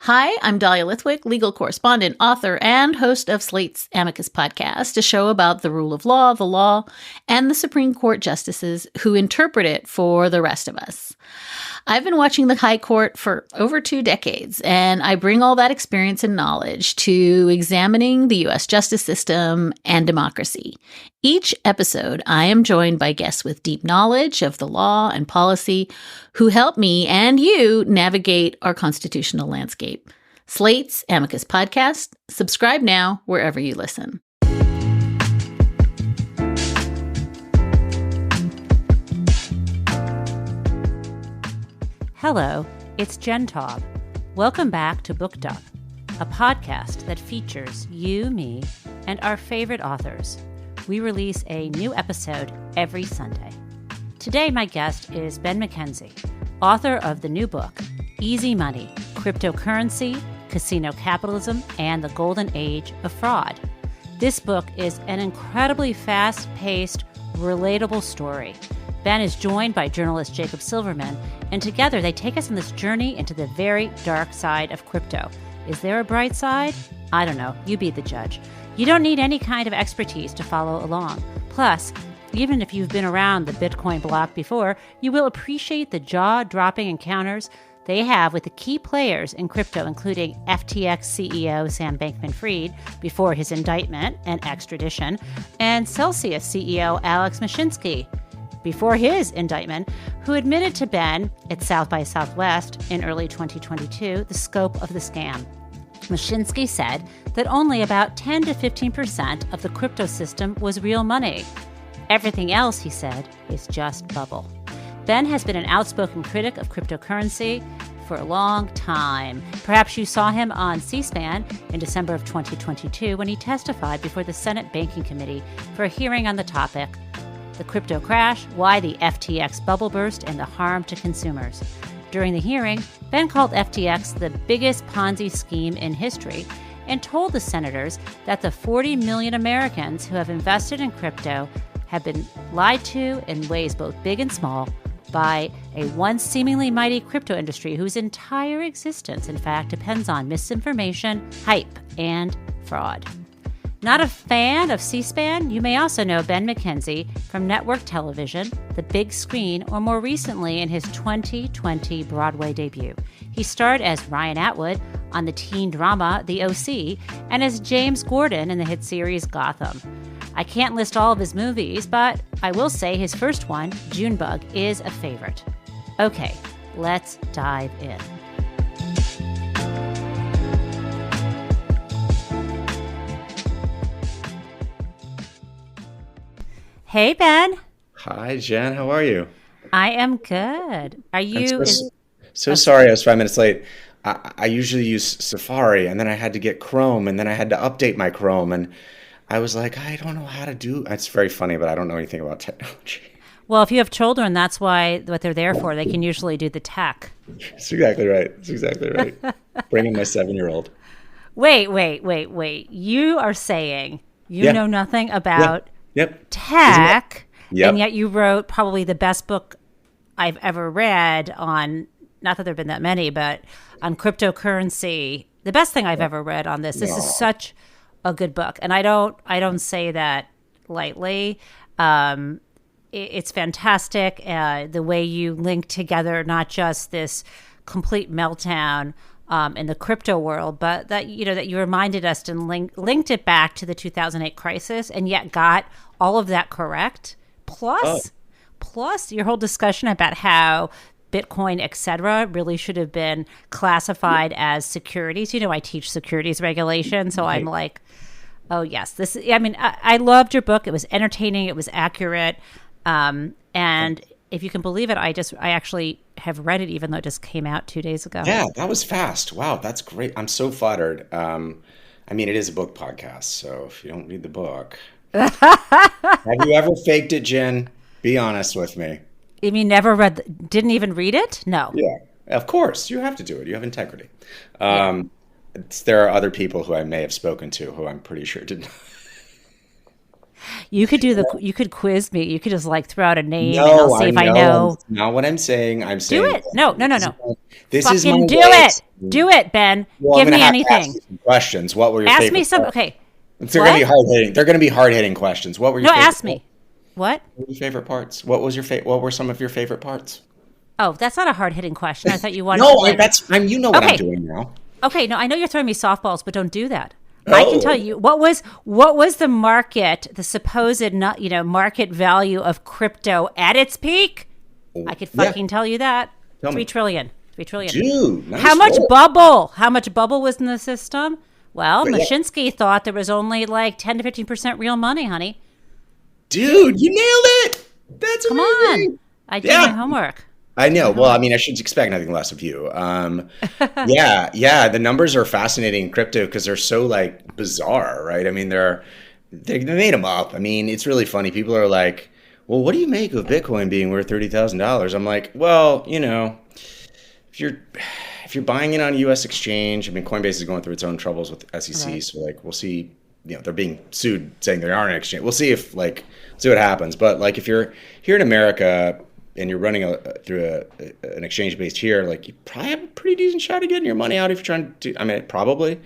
Hi, I'm Dahlia Lithwick, legal correspondent, author, and host of Slate's Amicus podcast, a show about the rule of law, the law, and the Supreme Court justices who interpret it for the rest of us. I've been watching the High Court for over 2 decades, and I bring all that experience and knowledge to examining the U.S. justice system and democracy. Each episode, I am joined by guests with deep knowledge of the law and policy who help me and you navigate our constitutional landscape. Slate's Amicus podcast. Subscribe now wherever you listen. Hello, it's Jen Taub. Welcome back to Booked Up, a podcast that features you, me, and our favorite authors. We release a new episode every Sunday. Today, my guest is Ben McKenzie, author of the new book, Easy Money, Cryptocurrency, Casino Capitalism, and the Golden Age of Fraud. This book is an incredibly fast-paced, relatable story. Ben is joined by journalist Jacob Silverman, and together they take us on this journey into the very dark side of crypto. Is there a bright side? I don't know. You be the judge. You don't need any kind of expertise to follow along. Plus, even if you've been around the Bitcoin block before, you will appreciate the jaw-dropping encounters they have with the key players in crypto, including FTX CEO Sam Bankman-Fried before his indictment and extradition, and Celsius CEO Alex Mashinsky before his indictment, who admitted to Ben at South by Southwest in early 2022 the scope of the scam. Mashinsky said that only about 10 to 15% of the crypto system was real money. Everything else, he said, is just bubble. Ben has been an outspoken critic of cryptocurrency for a long time. Perhaps you saw him on C-SPAN in December of 2022 when he testified before the Senate Banking Committee for a hearing on the topic, the crypto crash, why the FTX bubble burst, and the harm to consumers. During the hearing, Ben called FTX the biggest Ponzi scheme in history and told the senators that the 40 million Americans who have invested in crypto have been lied to in ways both big and small by a once seemingly mighty crypto industry whose entire existence, in fact, depends on misinformation, hype, and fraud. Not a fan of C-SPAN? You may also know Ben McKenzie from network television, the big screen, or more recently in his 2020 Broadway debut. He starred as Ryan Atwood on the teen drama The O.C. and as James Gordon in the hit series Gotham. I can't list all of his movies, but I will say his first one, Junebug, is a favorite. Okay, let's dive in. Hey, Ben. Hi, Jen. How are you? I am good. Are you? So sorry I was 5 minutes late. I usually use Safari, and then I had to get Chrome, and then I had to update my Chrome, and I was like, I don't know how to do. It's very funny, but I don't know anything about technology. Well, if you have children, that's what they're there for. They can usually do the tech. That's exactly right. Bring in my 7-year-old. Wait. You are saying you know nothing about tech, and yet you wrote probably the best book I've ever read on, not that there have been that many, but on cryptocurrency. The best thing I've ever read on this. This is such a good book, and I don't say that lightly. It's fantastic, the way you link together not just this complete meltdown in the crypto world, but that you reminded us and linked it back to the 2008 crisis, and yet got all of that correct. Plus your whole discussion about how Bitcoin, et cetera, really should have been classified as securities. I teach securities regulation, so I'm like, oh yes, I loved your book. It was entertaining. It was accurate. And if you can believe it, I actually have read it, even though it just came out 2 days ago. Yeah, that was fast. Wow, that's great. I'm so flattered. It is a book podcast, so if you don't read the book, have you ever faked it, Jen? Be honest with me. You mean didn't even read it? No. Yeah, of course. You have to do it. You have integrity. There are other people who I may have spoken to who I'm pretty sure did not. You could you could quiz me. You could just like throw out a name and No, I'll see if I know. That's not what I'm saying. I'm saying Do it. No. this is Fucking my do way. it. Do it, Ben. Well, Give I'm me gonna have to ask anything. you some questions. What were your Ask favorite me some. parts? Okay. They're going to be hard hitting. They're going to be hard hitting questions. What were your No, favorite ask me. What? What were your favorite parts? What was your What were some of your favorite parts? Oh, that's not a hard hitting question. I thought you wanted. No, to, like, you know what Okay. I'm doing now. Okay, no, I know you're throwing me softballs, but don't do that. Oh. I can tell you what was the market, the supposed market value of crypto at its peak. I could fucking tell you that. Tell me. 3 trillion. 3 trillion. Dude, nice How much work. bubble? How much bubble was in the system? Well, Yeah. Mashinsky thought there was only like 10 to 15% real money, honey. Dude, you nailed it. That's Come amazing. on. I did my homework. I know. Well, I mean, I should expect nothing less of you. Yeah. The numbers are fascinating in crypto because they're so like bizarre, right? I mean, they made them up. I mean, it's really funny. People are like, "Well, what do you make of Bitcoin being worth $30,000?" I'm like, well, if you're buying it on a U.S. exchange, I mean, Coinbase is going through its own troubles with SEC, Right. so like we'll see. They're being sued saying they aren't an exchange. We'll see see what happens. But like if you're here in America and you're running through an exchange based here, like you probably have a pretty decent shot of getting your money out if you're trying to. I mean, probably.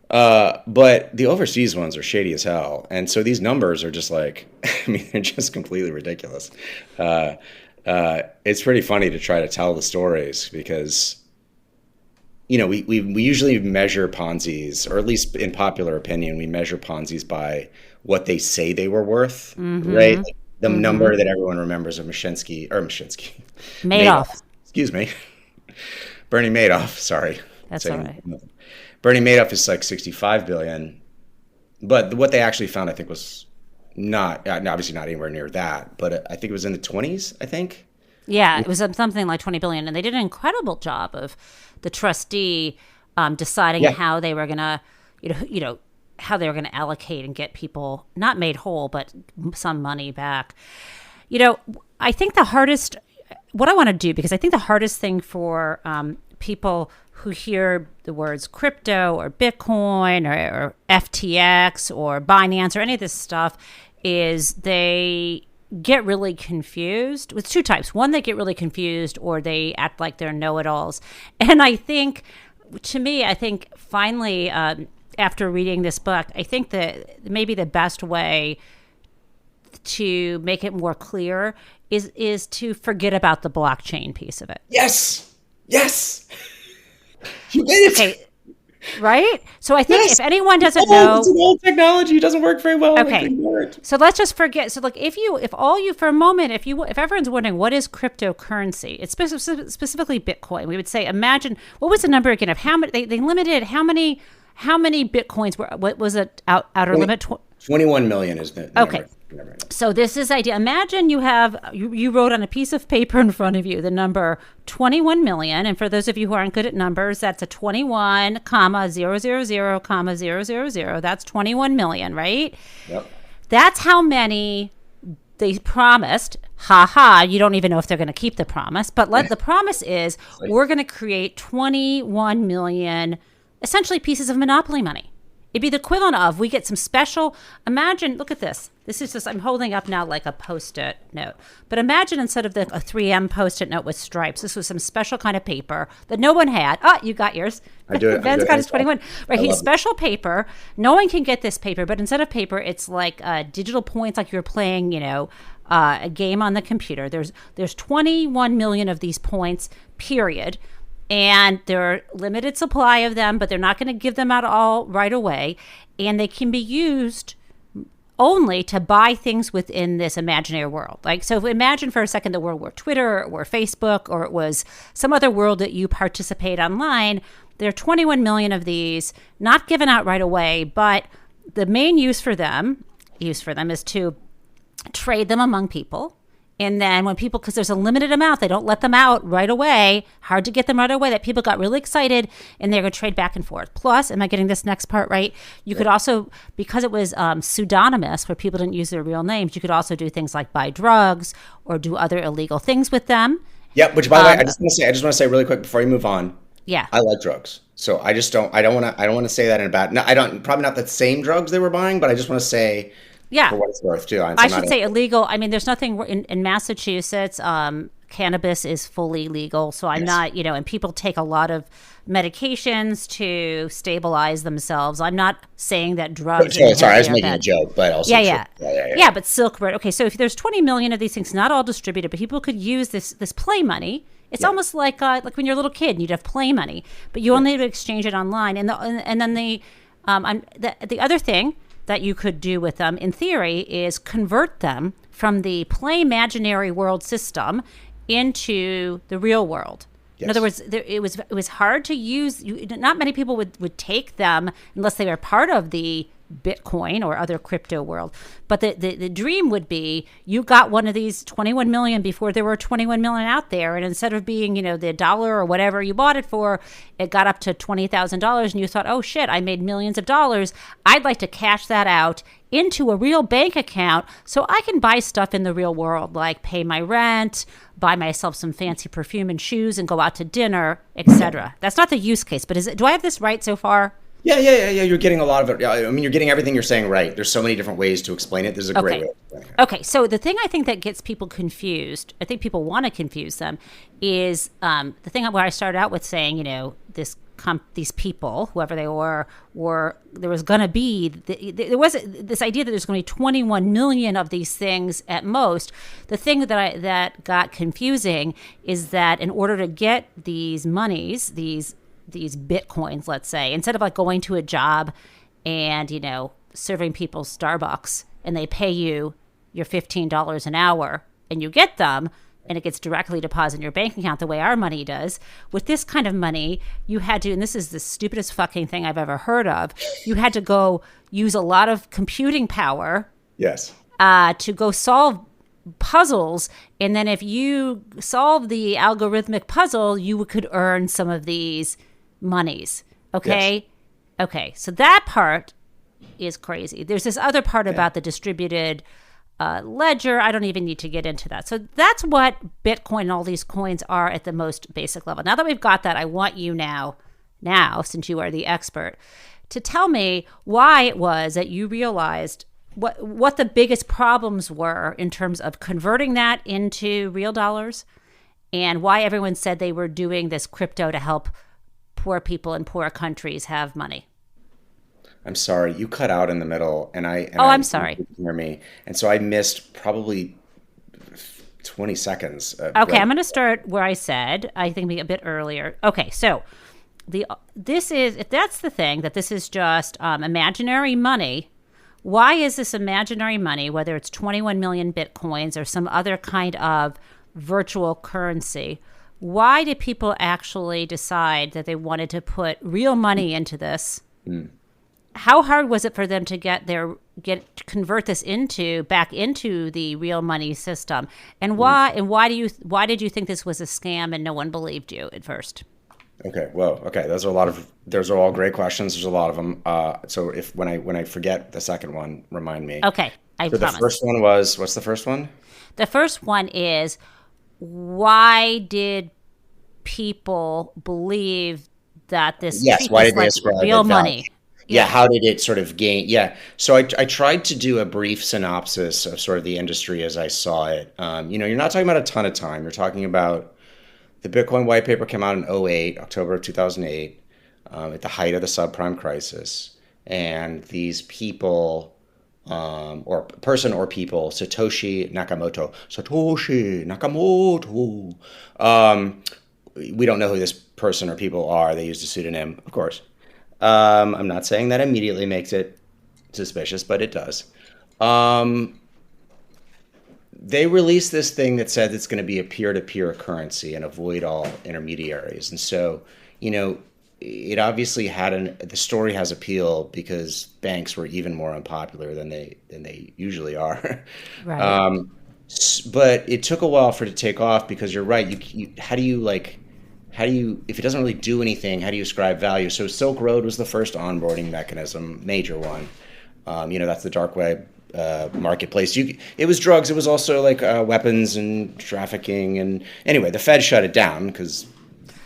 But the overseas ones are shady as hell, and so these numbers are just like, I mean, they're just completely ridiculous. It's pretty funny to try to tell the stories because, we usually measure Ponzi's, or at least in popular opinion, we measure Ponzi's by what they say they were worth, right? Like the number that everyone remembers of Madoff. Excuse me. Bernie Madoff, sorry. That's all right. Bernie Madoff is like 65 billion. But what they actually found, I think, was not, obviously not anywhere near that, but I think it was in the 20s, I think. Yeah, it was something like 20 billion, and they did an incredible job of the trustee deciding how they were gonna, how they were gonna allocate and get people not made whole, but some money back. I think what I want to do, because I think the hardest thing for people who hear the words crypto or Bitcoin or FTX or Binance or any of this stuff is they get really confused with two types. One, they get really confused or they act like they're know-it-alls. And I think, to me, finally, after reading this book, I think that maybe the best way to make it more clear is to forget about the blockchain piece of it. Yes. You made it. Okay. Right? So I think if anyone doesn't know, it's an old technology. It doesn't work very well. Okay. So let's just forget. So like if everyone's wondering what is cryptocurrency, it's specifically Bitcoin. We would say, imagine, what was the number again of how many, they limited how many Bitcoins were, what was it, outer limit? 21 million is the Okay. number. So this is idea. Imagine you wrote on a piece of paper in front of you the number 21 million. And for those of you who aren't good at numbers, that's a 21, 000, 000. That's 21 million, right? Yep. That's how many they promised. You don't even know if they're going to keep the promise. But the promise is we're going to create 21 million, essentially, pieces of monopoly money. It'd be the equivalent of, we get some special, imagine, look at this. This is just, I'm holding up now like a Post-it note. But imagine instead of a 3M Post-it note with stripes, this was some special kind of paper that no one had. Oh, you got yours. I do it. Ben's got his 21. Right, he's it. special paper. No one can get this paper, but instead of paper, it's like digital points, like you're playing, a game on the computer. There's 21 million of these points, period. And there are limited supply of them, but they're not going to give them out all right away. And they can be used only to buy things within this imaginary world. Like, so imagine for a second the world were Twitter or Facebook, or it was some other world that you participate online. There are 21 million of these, not given out right away, but the main use for them is to trade them among people. And then when people, because there's a limited amount, they don't let them out right away, hard to get them right away, that people got really excited and they're going to trade back and forth. Plus, am I getting this next part right? You could also, because it was pseudonymous, where people didn't use their real names, you could also do things like buy drugs or do other illegal things with them. Yeah, which by the way, I just want to say really quick before you move on. Yeah. I like drugs. So I don't want to say that in a bad, no, I don't, probably not the same drugs they were buying, but I just want to say Yeah. For what it's worth, too. I should say illegal. I mean, there's nothing in Massachusetts. Cannabis is fully legal. So I'm not, and people take a lot of medications to stabilize themselves. I'm not saying that drugs. Sorry, I was making a joke, but also. Yeah, but Silk Road. Okay, so if there's 20 million of these things, not all distributed, but people could use this play money. It's almost like when you're a little kid and you'd have play money, but you only need to exchange it online. And then the other thing that you could do with them, in theory, is convert them from the play imaginary world system into the real world. Yes. In other words, it was hard to use. Not many people would take them unless they were part of the Bitcoin or other crypto world. But the dream would be you got one of these 21 million before there were 21 million out there. And instead of being, the dollar or whatever you bought it for, it got up to $20,000 and you thought, oh shit, I made millions of dollars. I'd like to cash that out into a real bank account so I can buy stuff in the real world, like pay my rent, buy myself some fancy perfume and shoes and go out to dinner, etc. That's not the use case, but do I have this right so far? Yeah. You're getting a lot of it. I mean, you're getting everything you're saying right. There's so many different ways to explain it. This is a great way to explain it. Okay, so the thing I think that gets people confused, I think people want to confuse them, is the thing where I started out with saying, these people, whoever they were there was going to be, there was this idea that there's going to be 21 million of these things at most. The thing that got confusing is that in order to get these monies, these Bitcoins, let's say, instead of like going to a job and, serving people Starbucks and they pay you your $15 an hour and you get them and it gets directly deposited in your bank account the way our money does. With this kind of money, you had to, and this is the stupidest fucking thing I've ever heard of, you had to go use a lot of computing power. Yes. To go solve puzzles, and then if you solve the algorithmic puzzle, you could earn some of these monies. Okay? Yes. Okay, so that part is crazy. There's this other part about the distributed ledger. I don't even need to get into that. So that's what Bitcoin and all these coins are at the most basic level. Now that we've got that, I want you now, since you are the expert, to tell me why it was that you realized what the biggest problems were in terms of converting that into real dollars, and why everyone said they were doing this crypto to help poor people in poor countries have money. I'm sorry, you cut out in the middle, I'm sorry. You hear me, and so I missed probably 20 seconds. I'm going to start where I said. I think a bit earlier. Okay, so if that's the thing, that this is just imaginary money. Why is this imaginary money, whether it's 21 million Bitcoins or some other kind of virtual currency? Why did people actually decide that they wanted to put real money into this? How hard was it for them to convert this back into the real money system? And why did you think this was a scam and no one believed you at first? Okay. Those are all great questions. There's a lot of them. So when I forget the second one, remind me. Okay. I promise. The first one was, what's the first one? The first one is, why did people believe that this why did they like ascribe real money? Yeah, how did it sort of gain? Yeah, so I tried to do a brief synopsis of sort of the industry as I saw it. You're not talking about a ton of time. You're talking about the Bitcoin white paper came out in October of 2008, at the height of the subprime crisis. And these people, or person or people, Satoshi Nakamoto, we don't know who this person or people are. They used a pseudonym, of course. I'm not saying that immediately makes it suspicious, but it does. They released this thing that said it's going to be a peer-to-peer currency and avoid all intermediaries. And so, it obviously the story has appeal because banks were even more unpopular than they usually are. Right. But it took a while for it to take off because you're right. How do you, if it doesn't really do anything, how do you ascribe value? So Silk Road was the first onboarding mechanism, major one. That's the dark web marketplace. It was drugs. It was also weapons and trafficking. And anyway, the Fed shut it down because.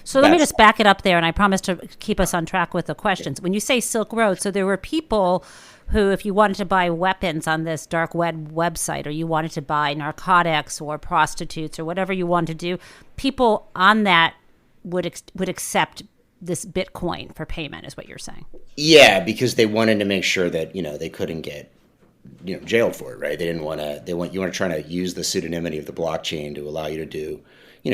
So let me just back it up there, and I promise to keep us on track with the questions. When you say Silk Road, so there were people who, if you wanted to buy weapons on this dark web website, or you wanted to buy narcotics or prostitutes or whatever you wanted to do, people on that would accept this Bitcoin for payment, is what you're saying. Yeah, because they wanted to make sure that, they couldn't get, jailed for it, right? You want to try to use the pseudonymity of the blockchain to allow you to do,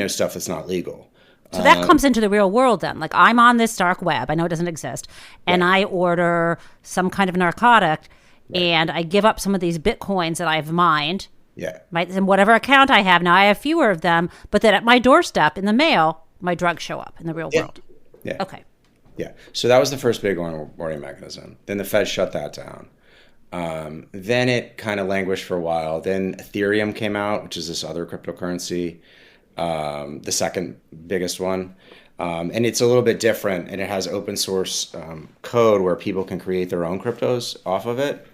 stuff that's not legal. So that comes into the real world then. Like, I'm on this dark web, I know it doesn't exist, and I order some kind of narcotic, and I give up some of these Bitcoins that I've mined. Yeah. And whatever account I have now, I have fewer of them, but then at my doorstep in the mail, my drugs show up in the real world. Yeah. Okay. Yeah. So that was the first big onboarding mechanism. Then the Fed shut that down. Then it kind of languished for a while. Then Ethereum came out, which is this other cryptocurrency, the second biggest one. And it's a little bit different, and it has open source code where people can create their own cryptos off of it.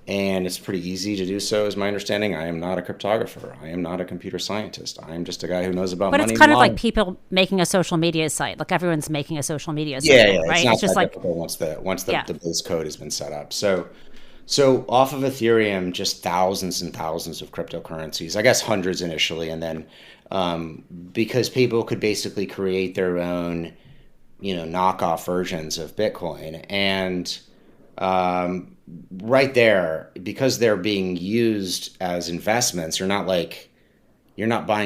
And it's pretty easy to do so, is my understanding. I am not a cryptographer. I am not a computer scientist. I am just a guy who knows about money. But it's kind of like people making a social media site. Like, everyone's making a social media site, right? It's just like once the base code has been set up. So off of Ethereum, just thousands and thousands of cryptocurrencies. I guess hundreds initially, and then because people could basically create their own, knockoff versions of Bitcoin, and right there, because they're being used as investments, you're not buying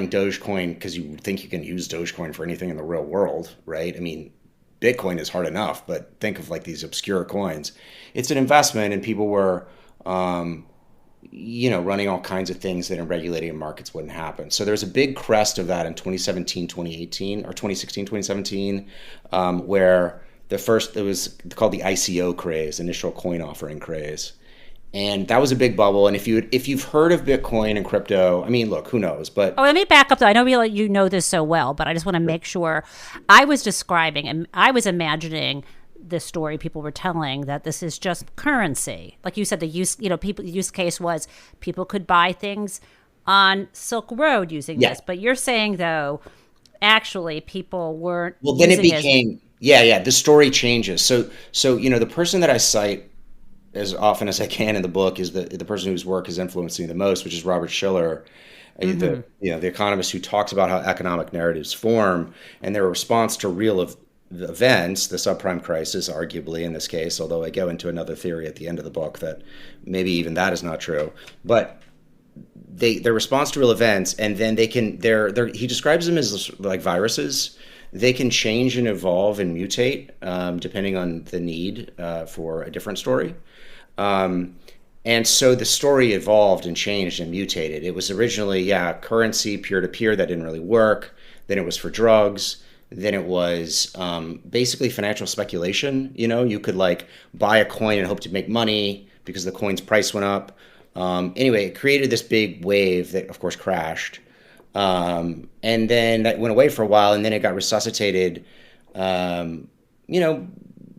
Dogecoin because you think you can use Dogecoin for anything in the real world, right? I mean, Bitcoin is hard enough, but think of like these obscure coins. It's an investment, and people were, running all kinds of things that in regulated markets wouldn't happen. So there's a big crest of that in 2017, 2018, or 2016, 2017, where it was called the ICO craze, initial coin offering craze. And that was a big bubble. And if you've heard of Bitcoin and crypto, I mean, look, who knows? But let me back up though. I know you know this so well, but I just want to make sure. I was describing, and I was imagining the story people were telling, that this is just currency. Like you said, the use case was people could buy things on Silk Road using this. But you're saying though, actually people weren't. Well, then it became. The story changes. So the person that I cite as often as I can in the book is the person whose work is influencing the most, which is Robert Shiller, the economist who talks about how economic narratives form and their response to real events, the subprime crisis, arguably in this case, although I go into another theory at the end of the book that maybe even that is not true. But their response to real events, and then he describes them as like viruses. They can change and evolve and mutate depending on the need for a different story. And so the story evolved and changed and mutated. It was originally, currency, peer-to-peer, that didn't really work. Then it was for drugs. Then it was basically financial speculation. You could like buy a coin and hope to make money because the coin's price went up. Anyway, it created this big wave that, of course, crashed. And then that went away for a while, and then it got resuscitated,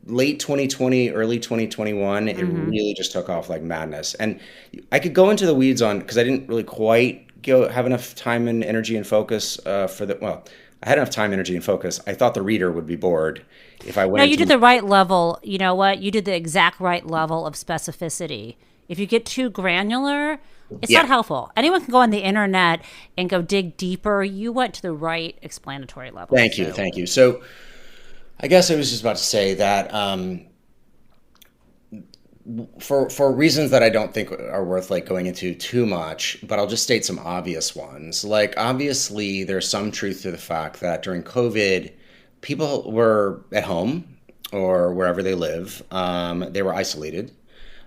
late 2020, early 2021. It really just took off like madness. And I could go into the weeds because I didn't really quite have enough time and energy and focus I had enough time, energy, and focus. I thought the reader would be bored if I went. No, you did the right level. You know what? You did the exact right level of specificity. If you get too granular, it's not helpful. Anyone can go on the internet and go dig deeper. You went to the right explanatory level. Thank you. So I guess I was just about to say that for reasons that I don't think are worth like going into too much, but I'll just state some obvious ones. Like, obviously, there's some truth to the fact that during COVID, people were at home or wherever they live. They were isolated.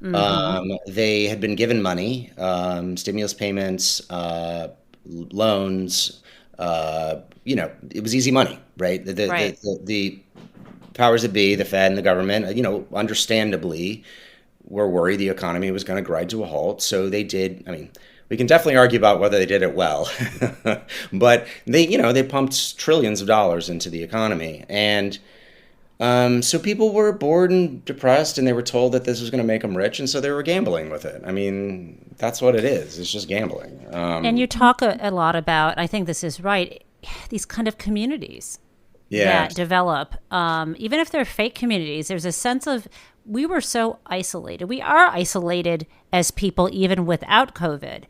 They had been given money, stimulus payments, loans. It was easy money, right? The powers that be, the Fed and the government, understandably, were worried the economy was going to grind to a halt. So they did. I mean, we can definitely argue about whether they did it well, but they pumped trillions of dollars into the economy, and so people were bored and depressed, and they were told that this was going to make them rich, and so they were gambling with it. I mean, that's what it is. It's just gambling. And you talk a lot about, I think this is right, these kind of communities. Yeah. that develop, even if they're fake communities. There's a sense of, we were so isolated. We are isolated as people, even without COVID.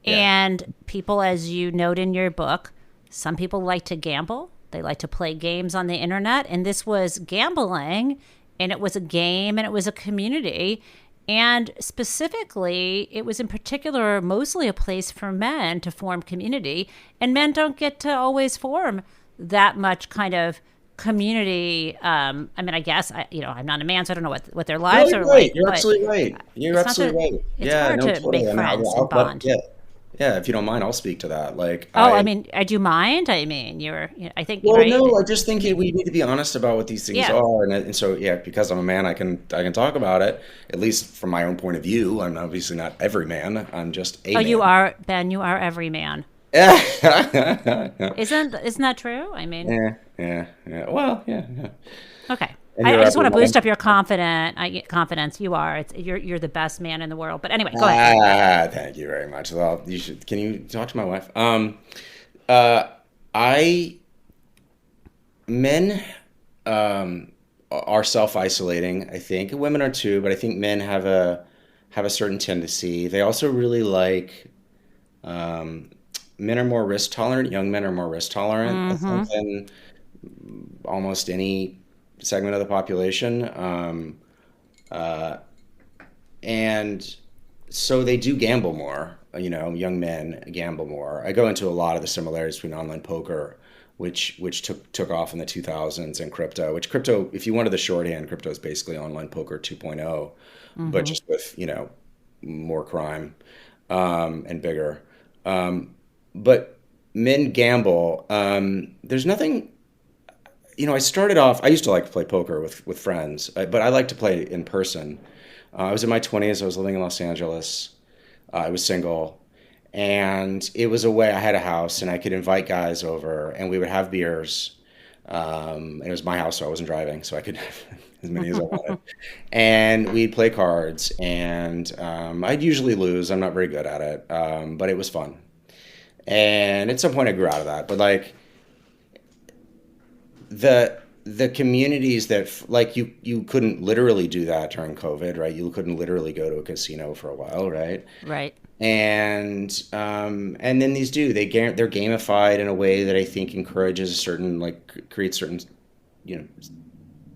Yeah. And people, as you note in your book, some people like to gamble. They like to play games on the internet. And this was gambling, and it was a game, and it was a community. And specifically, it was in particular mostly a place for men to form community. And men don't get to always form that much kind of community. I mean, I guess, I'm not a man, so I don't know what their lives are like. You're absolutely right. You're absolutely right. It's hard to make friends and bond. Yeah, if you don't mind, I'll speak to that. Like, do you mind? I mean, I think. Well, right? no, I just think we need to be honest about what these things are, and so because I'm a man, I can talk about it, at least from my own point of view. I'm obviously not every man. I'm just a man. You are, Ben. You are every man. Yeah. Isn't that true? I mean. Yeah. Well, yeah. Okay. I just want to boost up your confidence. You are. You're the best man in the world. But anyway, go ahead. Thank you very much. Well, you should. Can you talk to my wife? Men are self-isolating. I think women are too, but I think men have a certain tendency. They also really like. Men are more risk tolerant. Young men are more risk tolerant than almost any segment of the population, and so they do gamble more. Young men gamble more. I go into a lot of the similarities between online poker, which took off in the 2000s, and crypto. Which crypto, if you wanted the shorthand, crypto is basically online poker 2.0, but just with more crime and bigger. But men gamble. There's nothing. I started off, I used to like to play poker with friends, but I like to play in person. I was in my 20s. I was living in Los Angeles. I was single. And it was a way, I had a house, and I could invite guys over, and we would have beers. And it was my house, so I wasn't driving, so I could have as many as I wanted. And we'd play cards, and I'd usually lose. I'm not very good at it, but it was fun. And at some point I grew out of that. But like, the communities that, like, you couldn't literally do that during COVID, right? You couldn't literally go to a casino for a while, right? Right. And then these they're gamified in a way that I think encourages a certain, like, creates certain,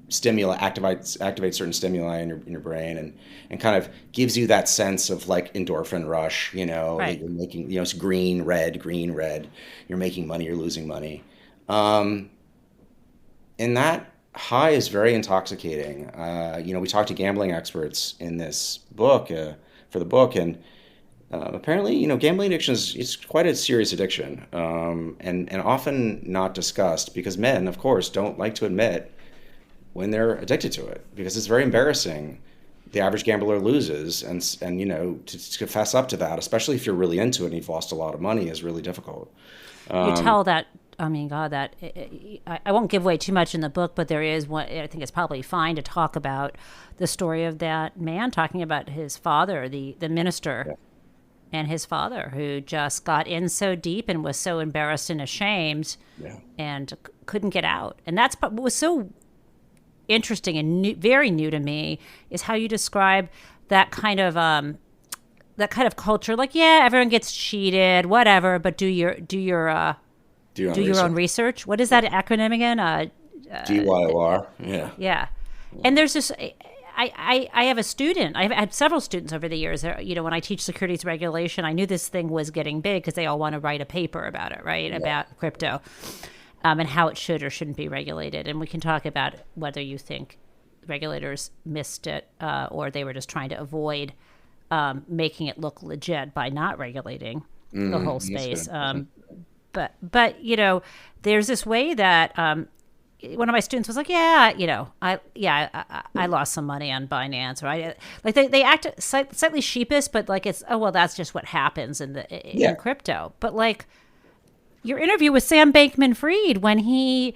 stimuli, activates certain stimuli in your brain, and kind of gives you that sense of, like, endorphin rush, Right. that you're making, it's green, red, you're making money, you're losing money. And that high is very intoxicating. We talked to gambling experts in this book, for the book, and apparently, gambling addiction is quite a serious addiction, and often not discussed, because men, of course, don't like to admit when they're addicted to it, because it's very embarrassing. The average gambler loses, and to confess up to that, especially if you're really into it and you've lost a lot of money, is really difficult. You tell that. I mean, God, I won't give away too much in the book, but there is one. I think it's probably fine to talk about the story of that man talking about his father, the minister, Yeah. and his father, who just got in so deep and was so embarrassed and ashamed, and couldn't get out. And that's what was so interesting and very new to me, is how you describe that kind of culture. Like, yeah, everyone gets cheated, whatever, but do your own research. What is that acronym again? DYOR. Yeah. Yeah. And there's this, I have a student, I've had several students over the years, when I teach securities regulation, I knew this thing was getting big because they all want to write a paper about it, right? Yeah. About crypto, and how it should or shouldn't be regulated. And we can talk about whether you think regulators missed it, or they were just trying to avoid making it look legit by not regulating the whole space. But there's this way that one of my students was like, I lost some money on Binance, right? Like they act slightly sheepish, but like that's just what happens in crypto. But like your interview with Sam Bankman-Fried, when he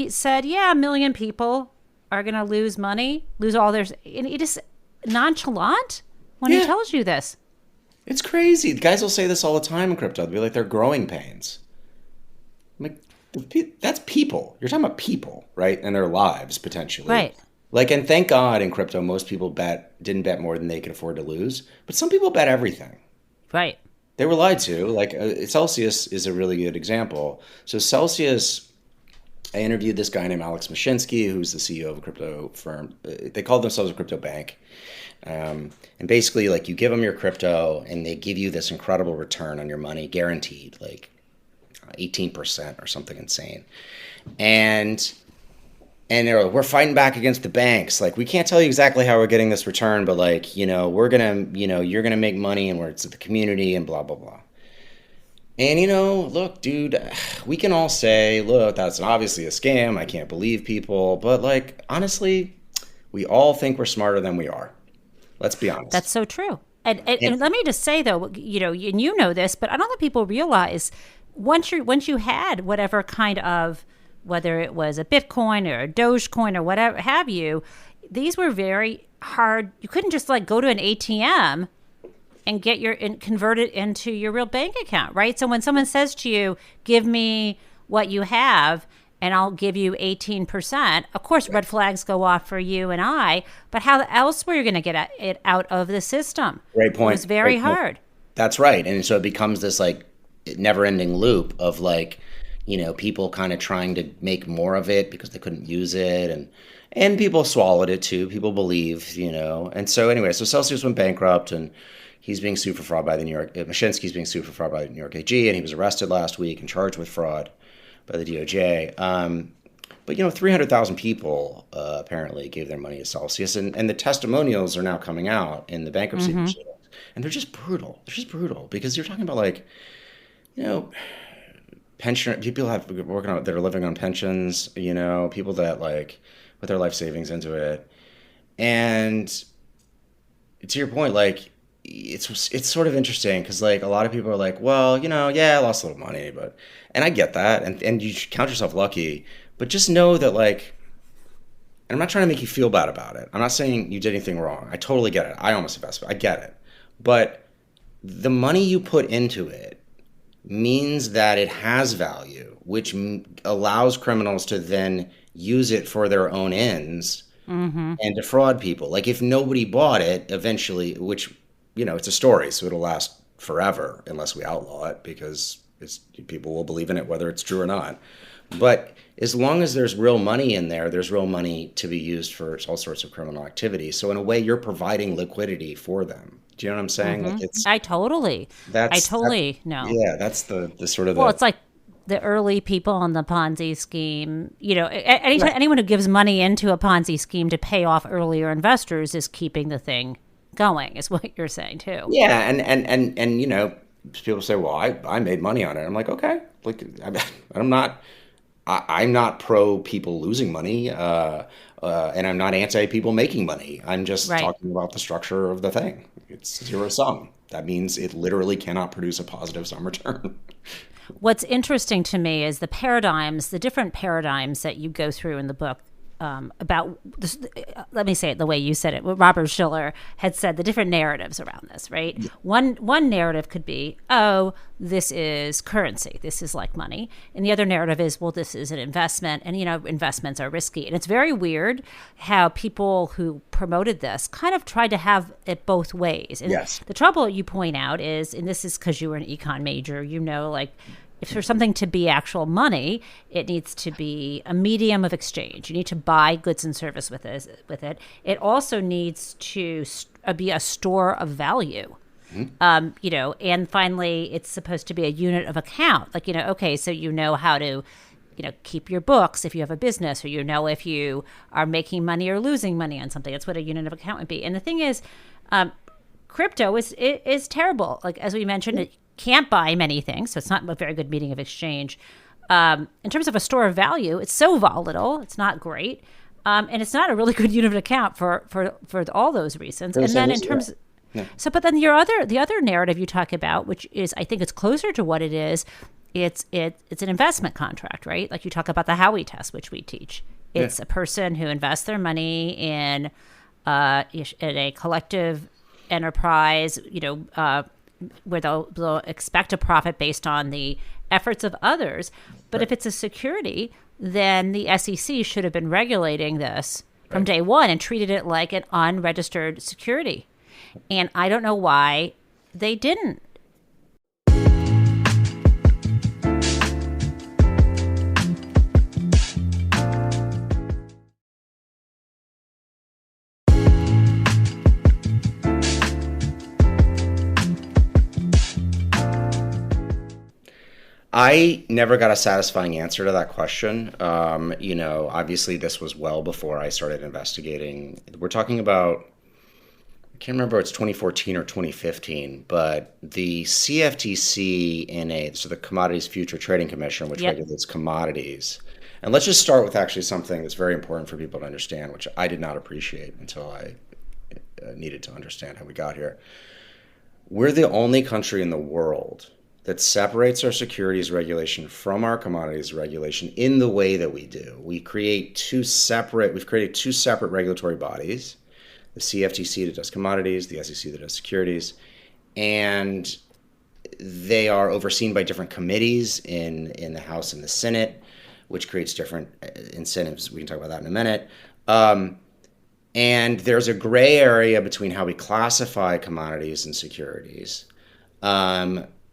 said, 1 million people are going to lose money, lose all theirs, and it is nonchalant when he tells you this. It's crazy. The guys will say this all the time in crypto. They'll be like, they're growing pains. I'm like, That's people. You're talking about people, right? And their lives potentially. Right. Like, and thank God in crypto, most people didn't bet more than they could afford to lose. But some people bet everything. Right. They were lied to. Like Celsius is a really good example. So Celsius, I interviewed this guy named Alex Mashinsky, who's the CEO of a crypto firm. They called themselves a crypto bank. And basically, like, you give them your crypto and they give you this incredible return on your money, guaranteed, like 18% or something insane. And they're like, we're fighting back against the banks. Like, we can't tell you exactly how we're getting this return, but like, we're going to, you're going to make money and it's the community and blah, blah, blah. And, look, dude, we can all say, look, that's obviously a scam. I can't believe people. But like, honestly, we all think we're smarter than we are. Let's be honest. That's so true. And let me just say, though, and you know this, but I don't think people realize once you had whatever kind of, whether it was a Bitcoin or a Dogecoin or whatever have you, these were very hard. You couldn't just like go to an ATM and convert it into your real bank account, right? So when someone says to you, give me what you have and I'll give you 18%, of course, red flags go off for you and I, but how else were you going to get it out of the system? Great point. It was very hard. That's right. And so it becomes this like never ending loop of like, people kind of trying to make more of it because they couldn't use it. And people swallowed it too. People believe, And so anyway, so Celsius went bankrupt and he's being sued for fraud by the Mashinsky's being sued for fraud by the New York AG, and he was arrested last week and charged with fraud by the DOJ. But 300,000 people apparently gave their money to Celsius, and the testimonials are now coming out in the bankruptcy proceedings, and they're just brutal. They're just brutal because you're talking about like, pension people that are living on pensions, people that like put their life savings into it, and to your point, like. It's sort of interesting because like a lot of people are like, well, yeah, I lost a little money, and I get that, and you should count yourself lucky, but just know that like, and I'm not trying to make you feel bad about it. I'm not saying you did anything wrong. I totally get it. I almost invested. I get it, but the money you put into it means that it has value, which allows criminals to then use it for their own ends and defraud people. Like if nobody bought it eventually, which it's a story, so it'll last forever unless we outlaw it because people will believe in it whether it's true or not. But as long as there's real money in there, there's real money to be used for all sorts of criminal activity. So in a way, you're providing liquidity for them. Do you know what I'm saying? Like I totally know. Yeah, that's the sort of well, it's like the early people on the Ponzi scheme. Anyone who gives money into a Ponzi scheme to pay off earlier investors is keeping the thing going, is what you're saying too. Yeah, and people say, well, I made money on it. I'm like, okay, like I'm not pro people losing money, and I'm not anti people making money. I'm just talking about the structure of the thing. It's zero sum. That means it literally cannot produce a positive sum return. What's interesting to me is the different paradigms that you go through in the book. About this, let me say it the way you said it. What Robert Shiller had said, the different narratives around this, right? Yeah. One narrative could be, oh, this is currency, this is like money, and the other narrative is, well, this is an investment, and investments are risky, and it's very weird how people who promoted this kind of tried to have it both ways. And the trouble you point out is, and this is because you were an econ major, like. If for something to be actual money, it needs to be a medium of exchange. You need to buy goods and service with it. It also needs to be a store of value. And finally, it's supposed to be a unit of account. Like, okay, so how to, keep your books if you have a business, or if you are making money or losing money on something. That's what a unit of account would be. And the thing is, crypto is terrible. Like, as we mentioned, it can't buy many things, so it's not a very good medium of exchange. In terms of a store of value, it's so volatile, it's not great, and it's not a really good unit of account for all those reasons. And then in terms, but then the other narrative you talk about, which is, I think it's closer to what it is, it's an investment contract, right? Like you talk about the Howey test, which we teach. It's a person who invests their money in a collective enterprise, where they'll expect a profit based on the efforts of others. But if it's a security, then the SEC should have been regulating this from day one and treated it like an unregistered security. And I don't know why they didn't. I never got a satisfying answer to that question. Obviously this was well before I started investigating. We're talking about, I can't remember if it's 2014 or 2015, but the CFTC so the Commodities Future Trading Commission, which regulates commodities. And let's just start with actually something that's very important for people to understand, which I did not appreciate until I needed to understand how we got here. We're the only country in the world that separates our securities regulation from our commodities regulation in the way that we do. We've created two separate regulatory bodies, the CFTC that does commodities, the SEC that does securities, and they are overseen by different committees in the House and the Senate, which creates different incentives. We can talk about that in a minute. And there's a gray area between how we classify commodities and securities.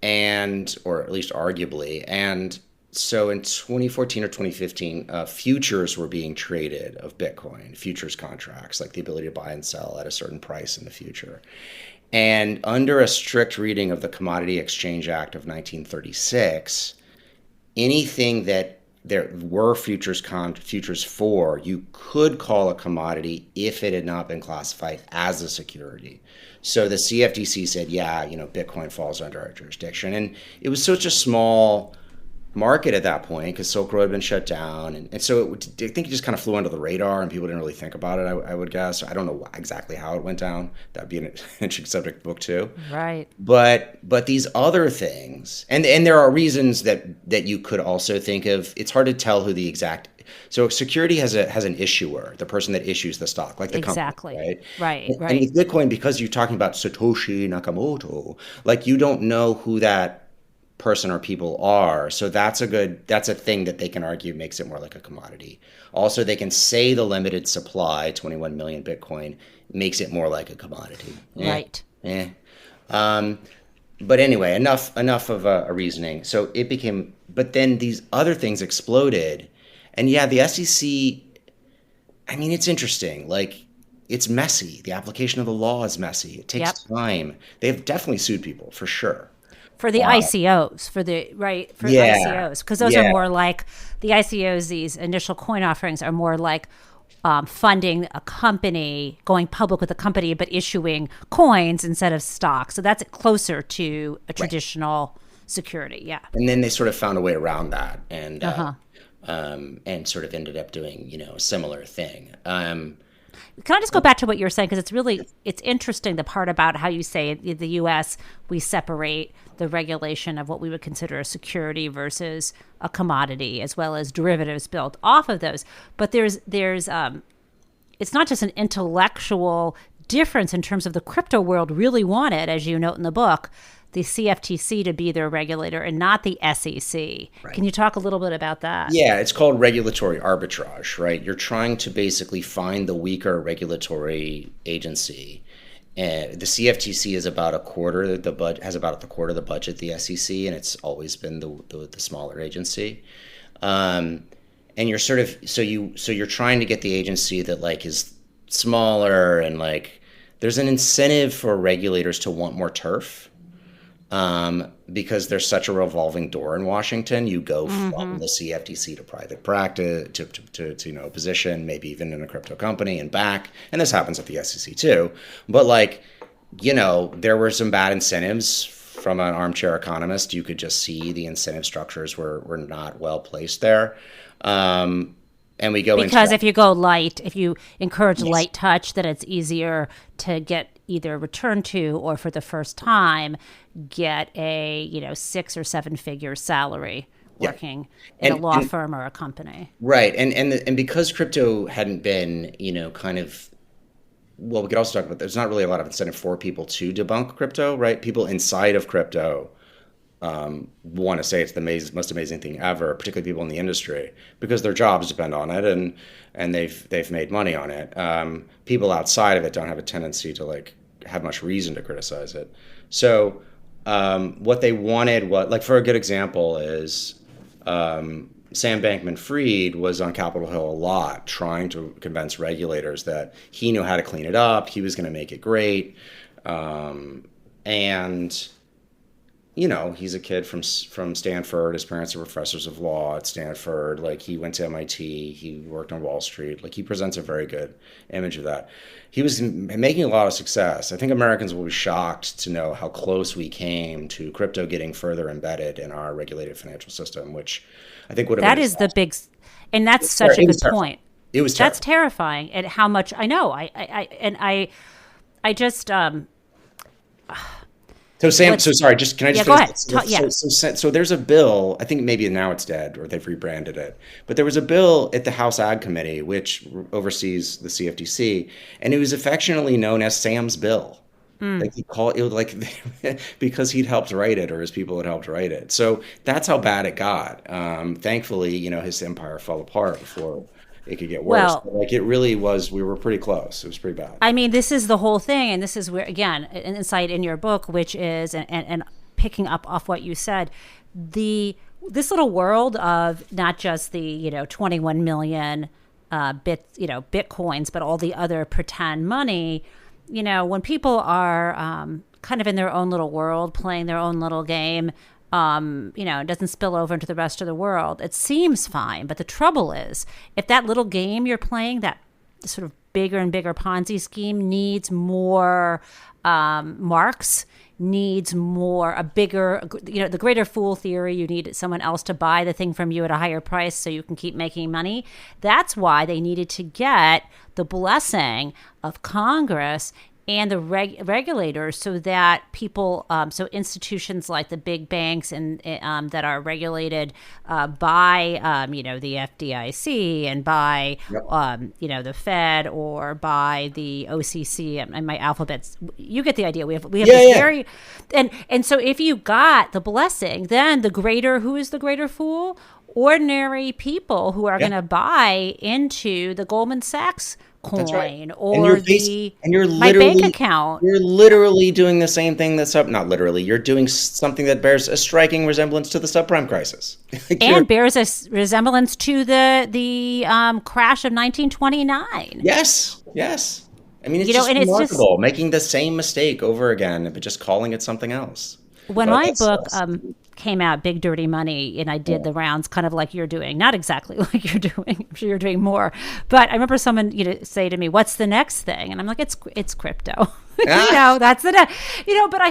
Or at least arguably. And so in 2014 or 2015, futures were being traded of Bitcoin, futures contracts, like the ability to buy and sell at a certain price in the future. And under a strict reading of the Commodity Exchange Act of 1936, anything that there were futures for, you could call a commodity if it had not been classified as a security. So the CFTC said, Bitcoin falls under our jurisdiction. And it was such a small market at that point because Silk Road had been shut down. And so I think it just kind of flew under the radar and people didn't really think about it, I would guess. I don't know exactly how it went down. That'd be an interesting subject book too. Right. But these other things, and there are reasons that you could also think of. It's hard to tell who the exact. So security has an issuer, the person that issues the stock, like the company, right? Right. And with Bitcoin, because you're talking about Satoshi Nakamoto, like you don't know who that person or people are. So that's a thing that they can argue makes it more like a commodity. Also, they can say the limited supply, 21 million Bitcoin, makes it more like a commodity. Right. But anyway, enough of a reasoning. So it became, but then these other things exploded. And the SEC, I mean, it's interesting. Like, it's messy. The application of the law is messy. It takes time. They've definitely sued people, for sure. For the ICOs, ICOs, because those are more like, the ICOs, these initial coin offerings are more like funding a company, going public with a company, but issuing coins instead of stock. So that's closer to a traditional security, And then they sort of found a way around that and sort of ended up doing, a similar thing. Can I just go back to what you were saying? Because it's interesting, the part about how you say in the U.S. we separate the regulation of what we would consider a security versus a commodity, as well as derivatives built off of those. But there's it's not just an intellectual difference in terms of the crypto world really wanted, as you note in the book, the CFTC to be their regulator and not the SEC. Right. Can you talk a little bit about that? Yeah, it's called regulatory arbitrage, right? You're trying to basically find the weaker regulatory agency. And the CFTC is about a quarter of the budget of the SEC, and it's always been the smaller agency. And you're sort of so you're trying to get the agency that like is smaller, and like there's an incentive for regulators to want more turf. Because there's such a revolving door in Washington. You go from the CFTC to private practice to a position, maybe even in a crypto company and back. And this happens at the SEC too. But there were some bad incentives from an armchair economist. You could just see the incentive structures were not well placed there. And we go because if you go light, if you encourage light touch, then it's easier to get either return to, or for the first time, get a 6 or 7 figure salary working in a law firm or a company. Right, and because crypto hadn't been we could also talk about there's not really a lot of incentive for people to debunk crypto, right? People inside of crypto want to say it's the most amazing thing ever, particularly people in the industry, because their jobs depend on it and they've made money on it. People outside of it don't have a tendency to like have much reason to criticize it. So what they wanted, for a good example is Sam Bankman-Fried was on Capitol Hill a lot, trying to convince regulators that he knew how to clean it up, he was going to make it great, and he's a kid from Stanford. His parents are professors of law at Stanford. Like, he went to MIT. He worked on Wall Street. Like, he presents a very good image of that. He was making a lot of success. I think Americans will be shocked to know how close we came to crypto getting further embedded in our regulated financial system, which I think would have That been is the big, and that's such a good point. It was That's terrifying. terrifying, and how much I know. I just. So Sam, so sorry, can I just go finish? ahead. So there's a bill, I think maybe now it's dead or they've rebranded it, but there was a bill at the House Ag Committee, which oversees the CFTC, and it was affectionately known as Sam's bill. Like, he called it like because he'd helped write it or his people had helped write it. So that's how bad it got. Thankfully, his empire fell apart before it could get worse. Well, But, like, it really was, we were pretty close. It was pretty bad. I mean, this is the whole thing, and this is where, again, an insight in your book, which is, and picking up off what you said, this little world of not just the 21 million bitcoins, but all the other pretend money. When people are kind of in their own little world, playing their own little game, it doesn't spill over into the rest of the world. It seems fine, but the trouble is, if that little game you're playing, that sort of bigger and bigger Ponzi scheme needs more marks, needs more, the greater fool theory, you need someone else to buy the thing from you at a higher price so you can keep making money. That's why they needed to get the blessing of Congress and the regulators, so that people, so institutions like the big banks and that are regulated by, the FDIC and by, the Fed or by the OCC and my alphabets. You get the idea. We have this very, and so if you got the blessing, then who is the greater fool? Ordinary people who are going to buy into the Goldman Sachs coin, right, or my bank account. You're literally doing the same thing not literally, you're doing something that bears a striking resemblance to the subprime crisis. And bears a resemblance to the crash of 1929. Yes. I mean, it's just remarkable, making the same mistake over again, but just calling it something else. When my book came out, Big Dirty Money, and I did the rounds kind of like you're doing, not exactly like you're doing, I'm sure you're doing more, but I remember someone say to me, what's the next thing? And I'm like, it's crypto. That's the but I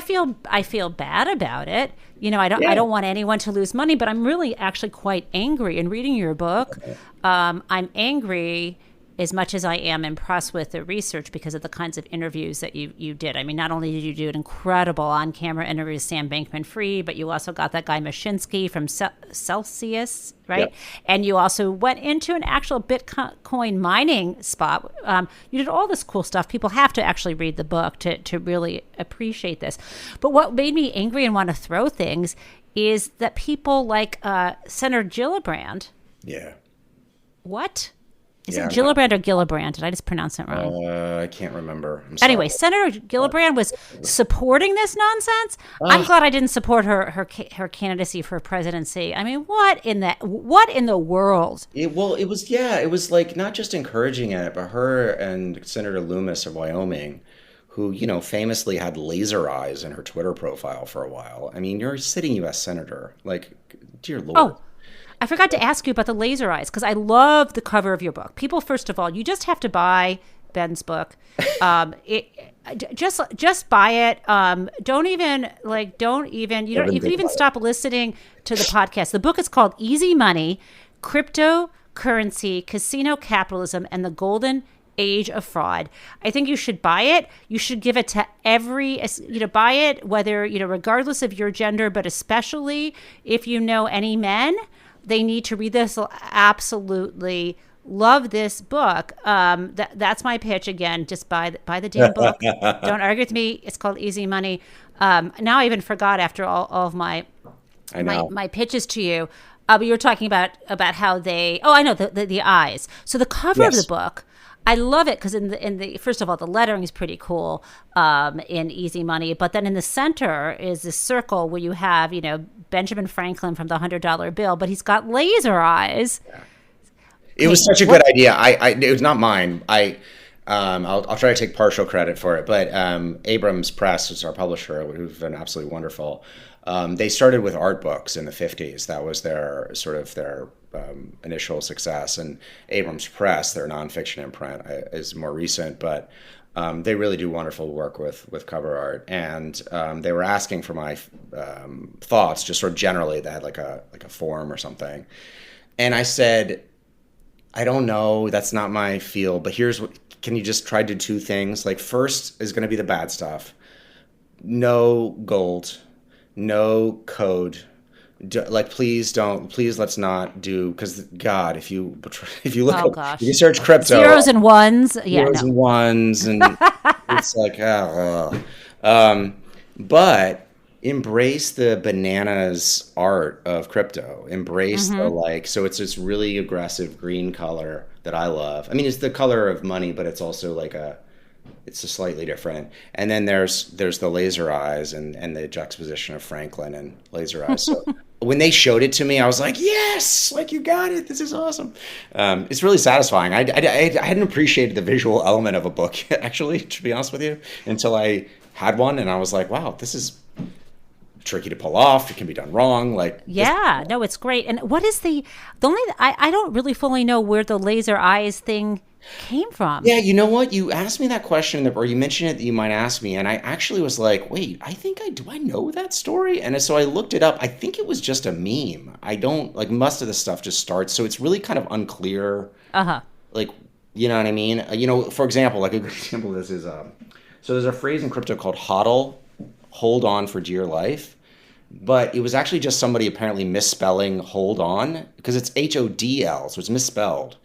feel bad about it. I don't want anyone to lose money, but I'm really actually quite angry in reading your book. I'm angry as much as I am impressed with the research because of the kinds of interviews that you did. I mean, not only did you do an incredible on-camera interview with Sam Bankman-Fried, but you also got that guy Mashinsky from Celsius, right? Yep. And you also went into an actual Bitcoin mining spot. You did all this cool stuff. People have to actually read the book to really appreciate this. But what made me angry and want to throw things is that people like Senator Gillibrand. Yeah. What? Is it Gillibrand or Gillibrand? Did I just pronounce it wrong? I can't remember. Anyway, Senator Gillibrand was supporting this nonsense. I'm glad I didn't support her candidacy for presidency. I mean, what in the world? It was like not just encouraging it, but her and Senator Loomis of Wyoming, who famously had laser eyes in her Twitter profile for a while. I mean, you're a sitting U.S. senator. Like, dear Lord. Oh. I forgot to ask you about the laser eyes because I love the cover of your book. People, first of all, you just have to buy Ben's book. Just buy it. You can even stop listening to the podcast. The book is called Easy Money: Cryptocurrency, Casino Capitalism, and the Golden Age of Fraud. I think you should buy it. You should give it to buy it, whether, regardless of your gender, but especially if you know any men. They need to read this. They'll absolutely love this book. That's my pitch again. Just buy the damn book. Don't argue with me. It's called Easy Money. Now I even forgot after all of my I know. My pitches to you. But you were talking about how they. Oh, I know the eyes. So the cover of the book, I love it because in the first of all, the lettering is pretty cool in Easy Money. But then in the center is this circle where you have Benjamin Franklin from the $100 bill, but he's got laser eyes. Yeah. It was such a good idea. It was not mine. I'll try to take partial credit for it, but Abrams Press is our publisher, who's been absolutely wonderful. They started with art books in the 50s. That was their initial success. And Abrams Press, their nonfiction imprint, is more recent, but they really do wonderful work with cover art. And they were asking for my thoughts, just sort of generally. They had like a form or something, and I said, I don't know, that's not my field, but can you just try to do two things? Like, first is going to be the bad stuff. No gold, no code. Please let's not do, because God, if you look if you search crypto, zeros and ones, and ones, and it's like, but embrace the bananas art of crypto. Embrace so it's this really aggressive green color that I love. I mean, it's the color of money, but it's also it's a slightly different. And then there's the laser eyes and the juxtaposition of Franklin and laser eyes. So when they showed it to me, I was like, yes, you got it. This is awesome. It's really satisfying. I hadn't appreciated the visual element of a book, actually, to be honest with you, until I had one, and I was like, wow, this is tricky to pull off. It can be done wrong. No, it's great. And what is the only, I don't really fully know where the laser eyes thing came from. Yeah, you know what? You asked me that question, or you mentioned it that you might ask me, and I actually was like, wait, do I know that story? And so I looked it up. I think it was just a meme. I don't, most of the stuff just starts, so it's really kind of unclear. You know what I mean? For example, a good example of this is, so there's a phrase in crypto called HODL, hold on for dear life, but it was actually just somebody apparently misspelling hold on, because it's HODL, so it's misspelled,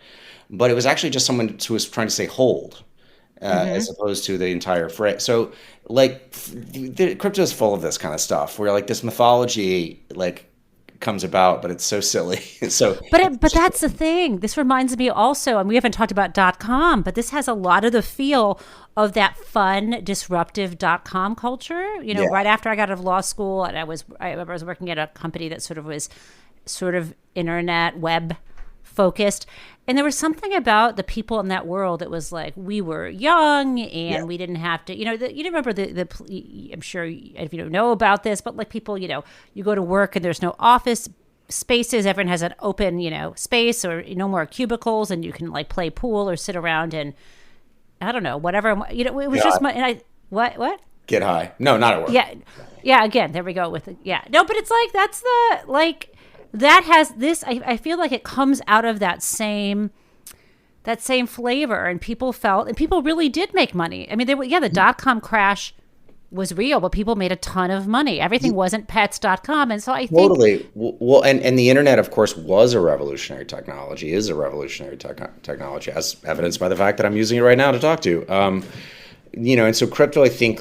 but it was actually just someone who was trying to say hold, as opposed to the entire phrase. So the crypto is full of this kind of stuff where this mythology comes about, but it's so silly. But that's the thing. This reminds me also, and we haven't talked about .com, but this has a lot of the feel of that fun, disruptive .com culture. Right after I got out of law school, and I remember I was working at a company that was internet web focused, and there was something about the people in that world that was we were young and we didn't have to, you remember I'm sure if you don't know about this, but people, you go to work and there's no office spaces. Everyone has an open, space, or no more cubicles, and you can play pool or sit around and I don't know, whatever. It was just my, and I, what? Get high. No, not at work. Yeah. Again, there we go with it. Yeah. No, but it's that's the, that has this, I feel like it comes out of that same flavor, and people really did make money. I mean, the .com crash was real, but people made a ton of money. Everything wasn't pets.com. And so I think totally. Well, and the internet, of course, was a revolutionary technology, is a revolutionary technology, as evidenced by the fact that I'm using it right now to talk to. And so crypto, I think,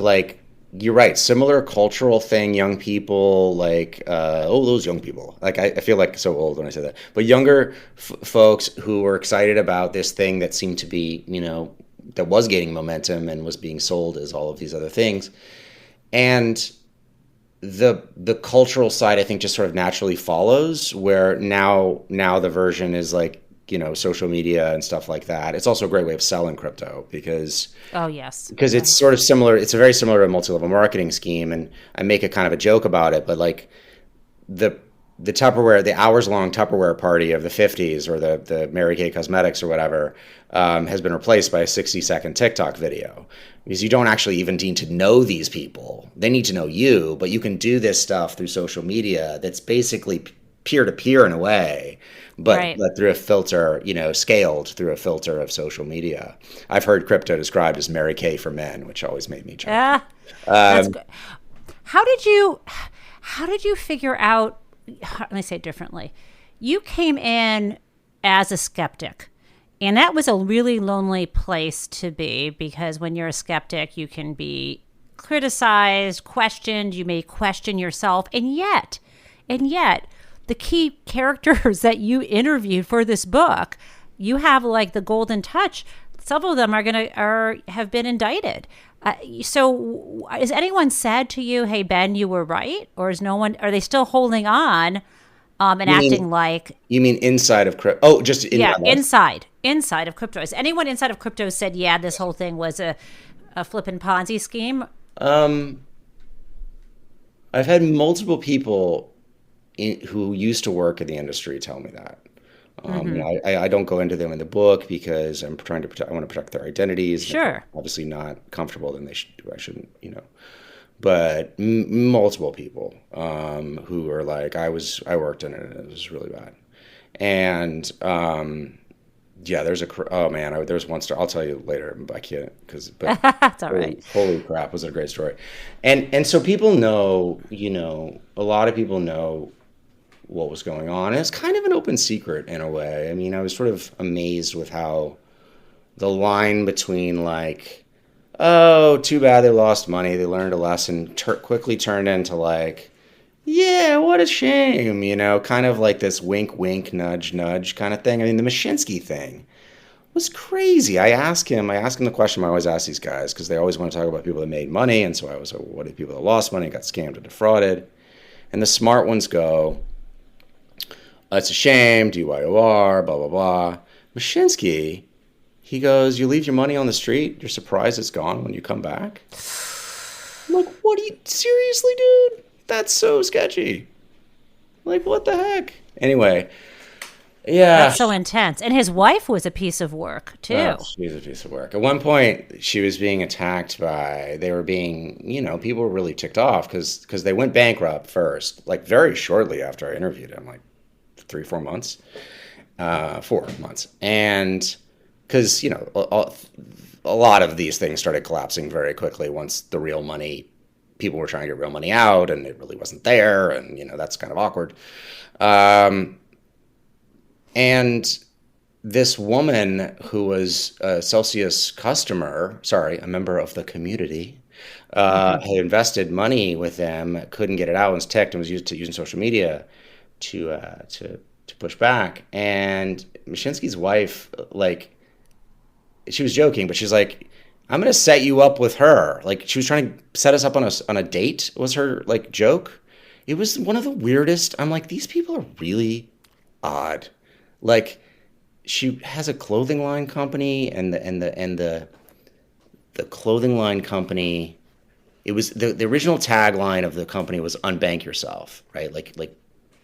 you're right, similar cultural thing, young people, those young people. I feel so old when I say that. But younger folks who were excited about this thing that seemed to be, that was gaining momentum and was being sold as all of these other things. And the cultural side, I think, just sort of naturally follows, where now the version is social media and stuff like that. It's also a great way of selling crypto because it's sort of similar. It's a very similar to a multi-level marketing scheme, and I make a kind of a joke about it. But the Tupperware, the hours-long Tupperware party of the 50s, or the Mary Kay Cosmetics or whatever, has been replaced by a 60-second TikTok video, because you don't actually even need to know these people. They need to know you, but you can do this stuff through social media that's basically peer-to-peer in a way, but through a filter, scaled through a filter of social media. I've heard crypto described as Mary Kay for men, which always made me chuckle. That's good. How did you figure out, let me say it differently. You came in as a skeptic, and that was a really lonely place to be, because when you're a skeptic, you can be criticized, questioned, you may question yourself, and yet And yet, the key characters that you interviewed for this book, you have like the golden touch. Several of them have been indicted. So, has anyone said to you, "Hey Ben, you were right," or is no one? Are they still holding on and acting like? You mean inside of crypto? Oh, just inside of crypto. Has anyone inside of crypto said, "Yeah, this whole thing was a flippin' Ponzi scheme"? I've had multiple people who used to work in the industry tell me that. I don't go into them in the book because I'm trying to protect. I want to protect their identities. Sure. Obviously not comfortable, then I shouldn't. But multiple people who are like, I worked in it and it was really bad. And yeah, there's there's one story. I'll tell you later, but I can't but that's all right. Holy crap, was it a great story. And so people know, a lot of people know what was going on. And it's kind of an open secret in a way. I mean, I was sort of amazed with how the line between like, oh, too bad they lost money, they learned a lesson, quickly turned into like, yeah, what a shame, kind of like this wink, wink, nudge, nudge kind of thing. I mean, the Mashinsky thing was crazy. I asked him the question I always ask these guys, because they always want to talk about people that made money. And so I was like, well, what are people that lost money, got scammed and defrauded? And the smart ones go, it's a shame, DYOR, blah, blah, blah. Mashinsky, he goes, you leave your money on the street, you're surprised it's gone when you come back? I'm like, what, seriously, dude? That's so sketchy. Like, what the heck? Anyway, yeah. That's so intense. And his wife was a piece of work, too. Oh, she was a piece of work. At one point, she was being attacked people were really ticked off because they went bankrupt first, like very shortly after I interviewed him, like 4 months. And because, a lot of these things started collapsing very quickly once the real money, people were trying to get real money out and it really wasn't there. And, that's kind of awkward. And this woman who was a Celsius customer, a member of the community, had invested money with them, couldn't get it out, and was ticked and was using social media to push back. And Mashinsky's wife, like, she was joking, but she's like, I'm going to set you up with her. Like, she was trying to set us up on a date, was her, like, joke. It was one of the weirdest. I'm like, these people are really odd. Like, she has a clothing line company, and the clothing line company, it was the original tagline of the company was unbank yourself, right? Like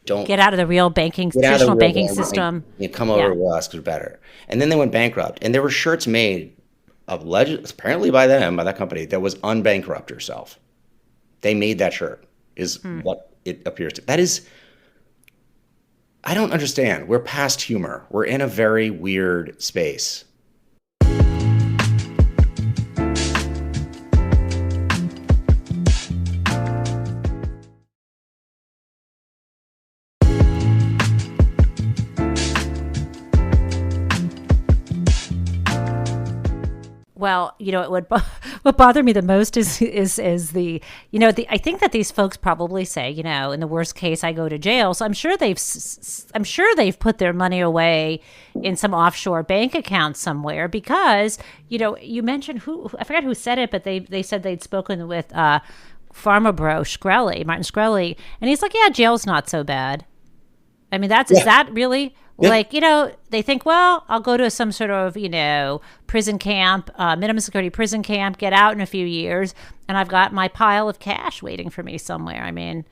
don't get out of the real traditional banking system. Come over to us because we're better. And then they went bankrupt, and there were shirts made apparently by that company, that was unbankrupt yourself. They made that shirt, is what it appears to. That is, I don't understand. We're past humor. We're in a very weird space. Well, what bothered me the most is the I think that these folks probably say, in the worst case, I go to jail. So I'm sure they've put their money away in some offshore bank account somewhere, because you mentioned I forgot who said it, but they said they'd spoken with Pharma Bro Martin Shkreli, and he's like, yeah, jail's not so bad. I mean, is that really? Yeah. Like, they think, well, I'll go to some sort of, prison camp, minimum security prison camp, get out in a few years, and I've got my pile of cash waiting for me somewhere. I mean,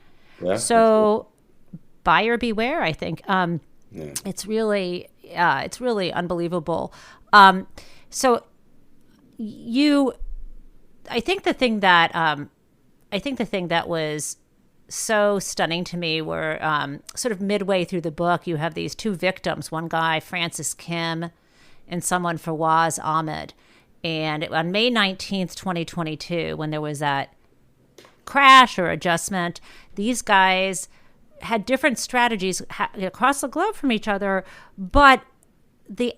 so buyer beware, I think. It's really unbelievable. So I think the thing that was so stunning to me were sort of midway through the book, you have these two victims, one guy, Francis Kim, and someone, Fawaz Ahmed. And on May 19th, 2022, when there was that crash or adjustment, these guys had different strategies across the globe from each other, but the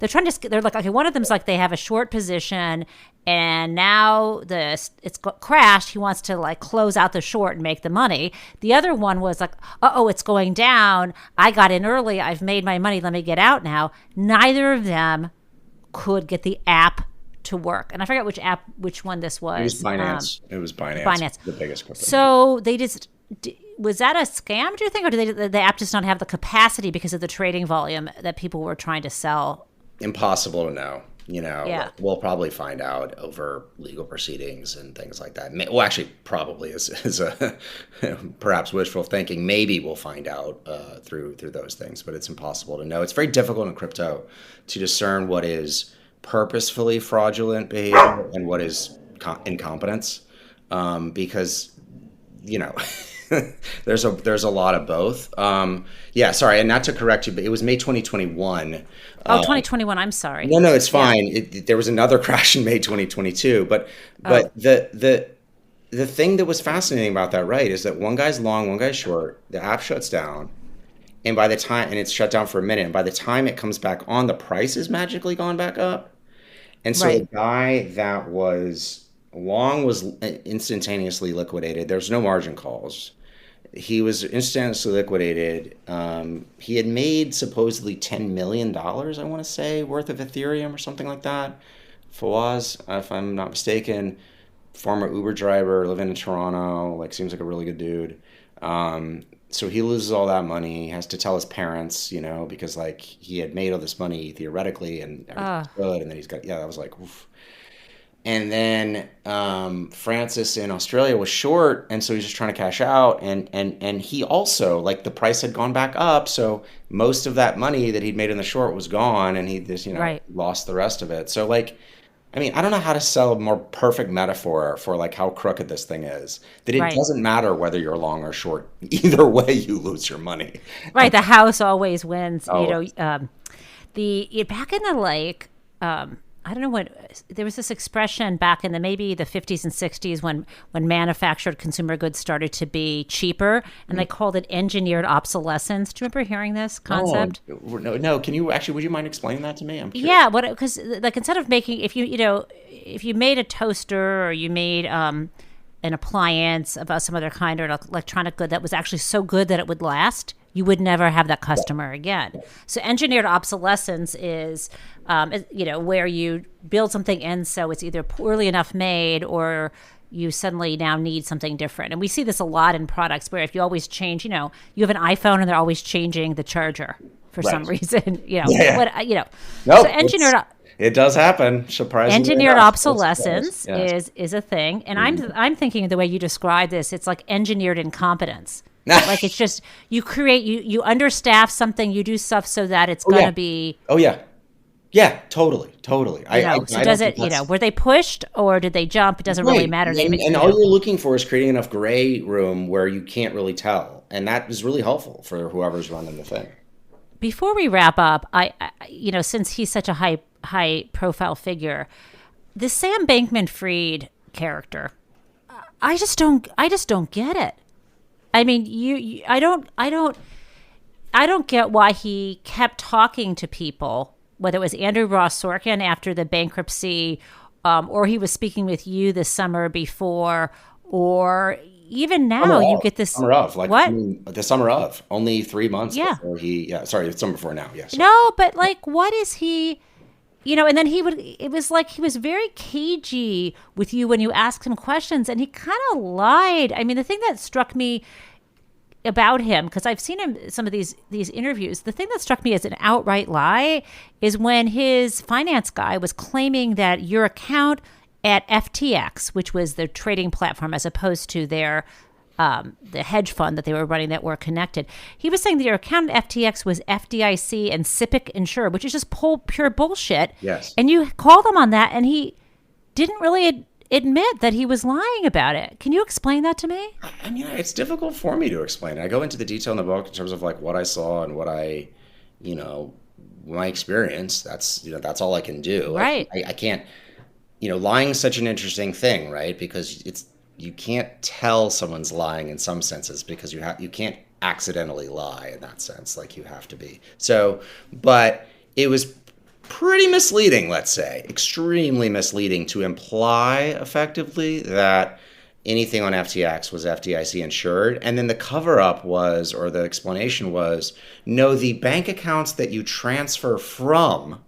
they're like, okay, one of them's like they have a short position and now it's crashed. He wants to like close out the short and make the money. The other one was like, it's going down. I got in early. I've made my money. Let me get out now. Neither of them could get the app to work. And I forget which one this was. It was Binance. It was Binance. Binance. The biggest company. So they just, was that a scam, do you think? Or did the app just not have the capacity because of the trading volume that people were trying to sell? Impossible to know. Yeah. We'll probably find out over legal proceedings and things like that. Well, actually, probably is a perhaps wishful thinking. Maybe we'll find out through those things, but it's impossible to know. It's very difficult in crypto to discern what is purposefully fraudulent behavior and what is incompetence, because there's a lot of both. Sorry, and not to correct you, but it was May 2021. 2021. I'm sorry. No, it's fine. Yeah. There was another crash in May 2022, but the thing that was fascinating about that, right, is that one guy's long, one guy's short. The app shuts down, and it's shut down for a minute, and by the time it comes back on, the price is magically gone back up. And so the guy that was long was instantaneously liquidated. There's no margin calls. He was instantaneously liquidated. He had made supposedly $10 million, I want to say, worth of Ethereum or something like that. Fawaz, if I'm not mistaken, former Uber driver, living in Toronto, seems like a really good dude. So he loses all that money. He has to tell his parents, because he had made all this money theoretically and everything's good. And then he's got, that was like, oof. And then Francis in Australia was short, and so he's just trying to cash out. And he also, the price had gone back up, so most of that money that he'd made in the short was gone, and he just, lost the rest of it. So, I don't know how to sell a more perfect metaphor for, how crooked this thing is. That it doesn't matter whether you're long or short. Either way, you lose your money. Right, the house always wins. Oh. Back in the, I don't know what, there was this expression back in maybe the 50s and 60s when manufactured consumer goods started to be cheaper, and they called it engineered obsolescence. Do you remember hearing this concept? No. Can you would you mind explaining that to me? I'm curious. Yeah, because instead of making, if you made a toaster or you made an appliance of some other kind or an electronic good that was actually so good that it would last, you would never have that customer again. So engineered obsolescence is, where you build something in so it's either poorly enough made or you suddenly now need something different. And we see this a lot in products where if you always change, you have an iPhone and they're always changing the charger for some reason. No, so engineered. It does happen. Surprisingly, engineered obsolescence is a thing, and I'm thinking the way you describe this, it's like engineered incompetence. It's just you understaff something, you do stuff so that it's going to be. Oh yeah, totally. Were they pushed or did they jump? It doesn't really matter. And all you're looking for is creating enough gray room where you can't really tell, and that is really helpful for whoever's running the thing. Before we wrap up, I since he's such a high profile figure, the Sam Bankman-Fried character, I just don't get it. I mean, I don't get why he kept talking to people, whether it was Andrew Ross Sorkin after the bankruptcy, or he was speaking with you the summer before, or even now you get this summer of what? The summer of only 3 months before the summer before now. Yes. No, but what is he? And then it was like he was very cagey with you when you asked him questions, and he kind of lied. I mean, the thing that struck me about him, because I've seen him some of these interviews, the thing that struck me as an outright lie is when his finance guy was claiming that your account at FTX, which was the trading platform as opposed to their the hedge fund that they were running that were connected. He was saying that your account at FTX was FDIC and SIPC insured, which is just pure bullshit. Yes. And you called him on that, and he didn't really admit that he was lying about it. Can you explain that to me? I mean, it's difficult for me to explain. I go into the detail in the book in terms of what I saw and what I, my experience. That's all I can do. Right. I can't, lying is such an interesting thing, right? Because you can't tell someone's lying in some senses because you can't accidentally lie in that sense, you have to be. So, but it was pretty misleading, let's say, extremely misleading to imply effectively that anything on FTX was FDIC insured. And then the cover up was, or the explanation was, no, the bank accounts that you transfer from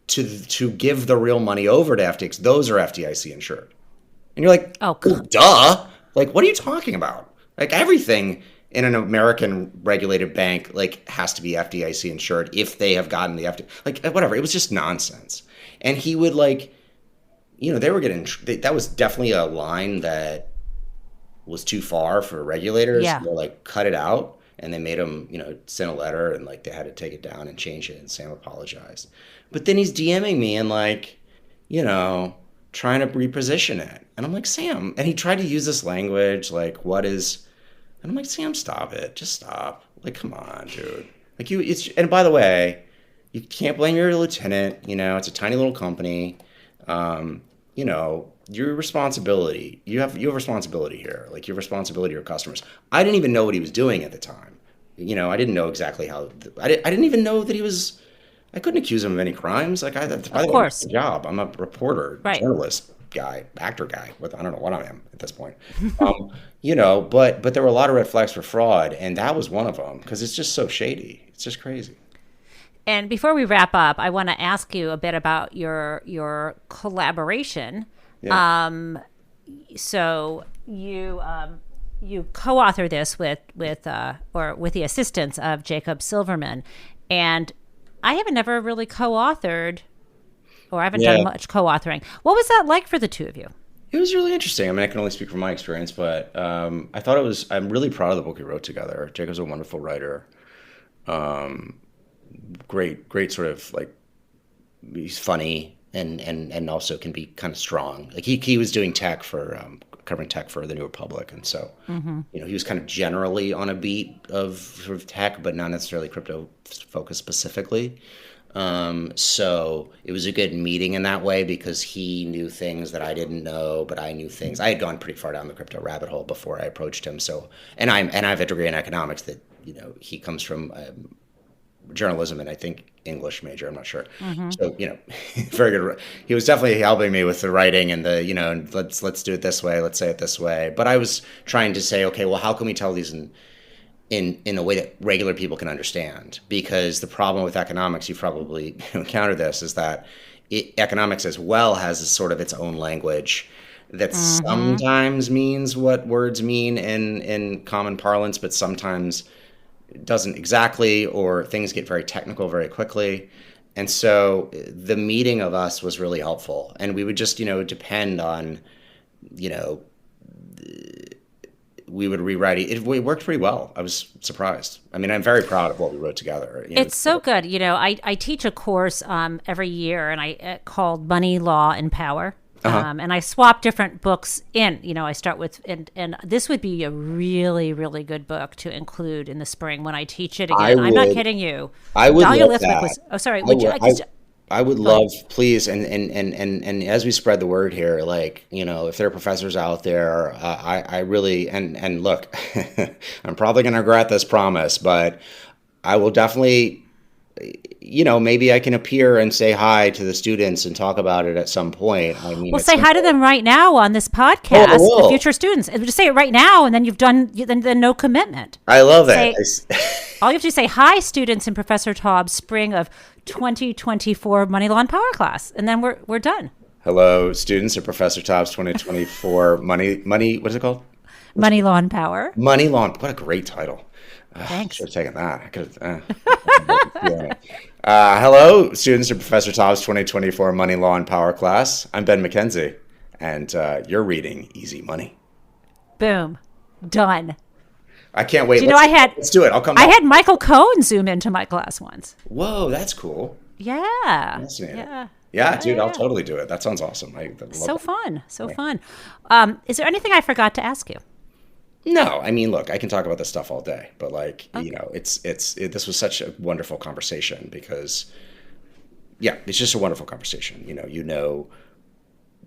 to give the real money over to FTX, those are FDIC insured. And you're like, Oh, well, duh. Like, what are you talking about? Like, everything in an American regulated bank, like, has to be FDIC insured if they have gotten the like, whatever. It was just nonsense. And he would, like, they were getting, that was definitely a line that was too far for regulators. Yeah. They're like, cut it out. And they made him, send a letter, and like they had to take it down and change it. And Sam apologized. But then he's DMing me and like, trying to reposition it. And I'm like, Sam, and he tried to use this language, like, what is, and I'm like, Sam, stop it. Just stop. Like, come on, dude. Like, and by the way, you can't blame your lieutenant. It's a tiny little company. Your responsibility, you have responsibility here. Like, your responsibility to your customers. I didn't even know what he was doing at the time. I didn't know exactly how, I didn't even know that he was, I couldn't accuse him of any crimes. Like, by the way, that's my job. I'm a reporter, journalist guy, actor guy. I don't know what I am at this point. But there were a lot of red flags for fraud, and that was one of them, because it's just so shady. It's just crazy. And before we wrap up, I want to ask you a bit about your collaboration. Yeah. So you co-author this with the assistance of Jacob Silverman, and I haven't never really co-authored, or I haven't done much co-authoring. What was that like for the two of you? It was really interesting. I mean, I can only speak from my experience, but I thought I'm really proud of the book we wrote together. Jacob's a wonderful writer. Great sort of, like, he's funny and also can be kind of strong. Like, he was doing tech for, covering tech for the New Republic. And so, he was kind of generally on a beat of sort of tech, but not necessarily crypto focused specifically. So it was a good meeting in that way, because he knew things that I didn't know, but I knew things. I had gone pretty far down the crypto rabbit hole before I approached him. So, and I have a degree in economics that, he comes from journalism and I think English major, I'm not sure. So, very good. He was definitely helping me with the writing and the, let's do it this way, let's say it this way. But I was trying to say, okay, well, how can we tell these in a way that regular people can understand? Because the problem with economics, you probably encountered this, is that economics as well has a sort of its own language that sometimes means what words mean in common parlance, but sometimes doesn't exactly, or things get very technical very quickly. And so the meeting of us was really helpful. And we would just, depend on, we would rewrite it. It worked pretty well. I was surprised. I mean, I'm very proud of what we wrote together. It's so good. I teach a course every year, and called Money, Law, and Power. And I swap different books in. I start with, and this would be a really, really good book to include in the spring when I teach it again. I'm not kidding you. I would Dahlia love Lithwick that. Was, sorry. I would love, please, and as we spread the word here, like, if there are professors out there, I really, and look, I'm probably going to regret this promise, but I will definitely, maybe I can appear and say hi to the students and talk about it at some point. I mean, well, say hi to them right now on this podcast, the future students. And just say it right now, and then you've done then no commitment. I love that. All you have to do is say, hi, students in Professor Taub's spring of 2024 Money, Law, and Power class, and then we're done. Hello, students of Professor Taub's 2024 money. What is it called? Money, Law, and Power. Money, Law, what a great title. Thanks. I should have taken that. I could have. Hello, students of Professor Taub's 2024 Money, Law, and Power class. I'm Ben McKenzie, and you're reading Easy Money. Boom. Done. I can't wait. Let's do it. I'll come back. I had Michael Cohen zoom into my class once. Whoa, that's cool. Yeah. Fascinating. Yeah, dude, I'll totally do it. That sounds awesome. So fun. Is there anything I forgot to ask you? No, I mean, look, I can talk about this stuff all day, but this was such a wonderful conversation because, it's just a wonderful conversation. You know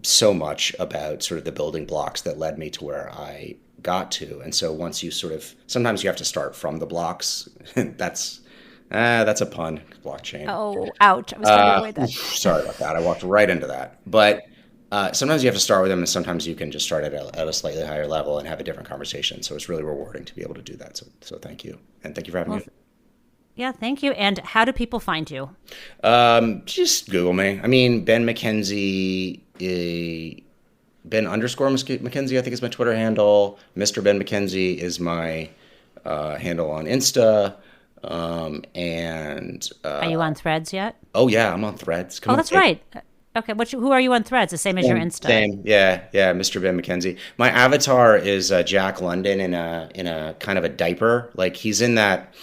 so much about sort of the building blocks that led me to where I got to. And so once you sometimes you have to start from the blocks. That's That's a pun. Blockchain. Oh, ouch. I was trying to avoid that. Sorry about that. I walked right into that. But sometimes you have to start with them, and sometimes you can just start at a slightly higher level and have a different conversation. So it's really rewarding to be able to do that. So thank you. And thank you for having me. Yeah, thank you. And how do people find you? Just Google me. I mean, Ben McKenzie, Ben_McKenzie, I think is my Twitter handle. Mr. Ben McKenzie is my handle on Insta. Are you on Threads yet? Oh yeah, I'm on Threads. Come on, that's right. Okay, who are you on Threads? The same as your Insta. Same, yeah, Mr. Ben McKenzie. My avatar is Jack London in a kind of a diaper. Like he's in that.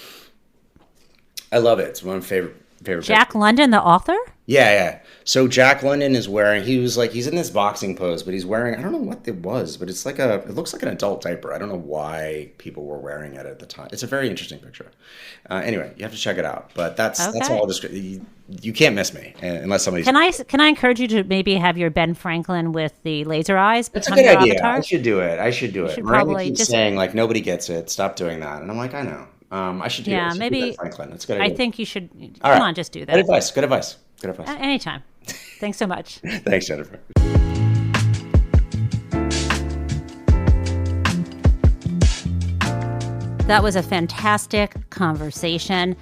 I love it. It's one of my favorite. Jack pictures. London, the author? Yeah. So Jack London is wearing. He's in this boxing pose, but he's wearing. I don't know what it was, but it's it looks like an adult diaper. I don't know why people were wearing it at the time. It's a very interesting picture. Anyway, you have to check it out. But that's all. You can't miss me unless somebody's. Can I encourage you to maybe have your Ben Franklin with the laser eyes? That's a good idea. Avatar? I should do it. Miranda probably keeps saying nobody gets it. Stop doing that, and I'm like, I know. I should do it. Yeah, maybe. Ben Franklin. That's a good idea. I think you should. All Come on, just do that. Good advice. Anytime. Thanks so much. Thanks, Jennifer. That was a fantastic conversation.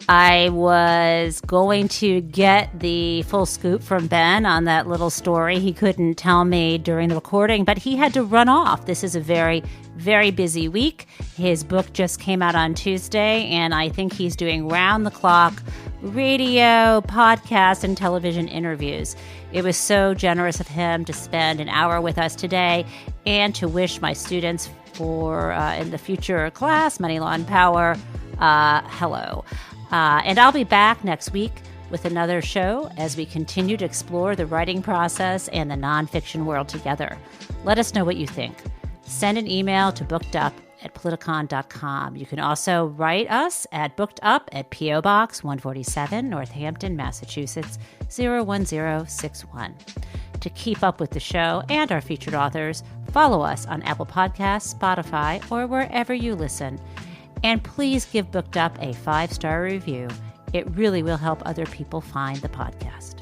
I was going to get the full scoop from Ben on that little story. He couldn't tell me during the recording, but he had to run off. This is a very, very busy week. His book just came out on Tuesday, and I think he's doing round-the-clock radio, podcast, and television interviews. It was so generous of him to spend an hour with us today and to wish my students for in the future class, Money, Law, and Power, hello. And I'll be back next week with another show as we continue to explore the writing process and the nonfiction world together. Let us know what you think. Send an email to bookedup@politicon.com. You can also write us at bookedup at P.O. Box 147, Northampton, Massachusetts, 01061. To keep up with the show and our featured authors, follow us on Apple Podcasts, Spotify, or wherever you listen. And please give Booked Up a 5-star review. It really will help other people find the podcast.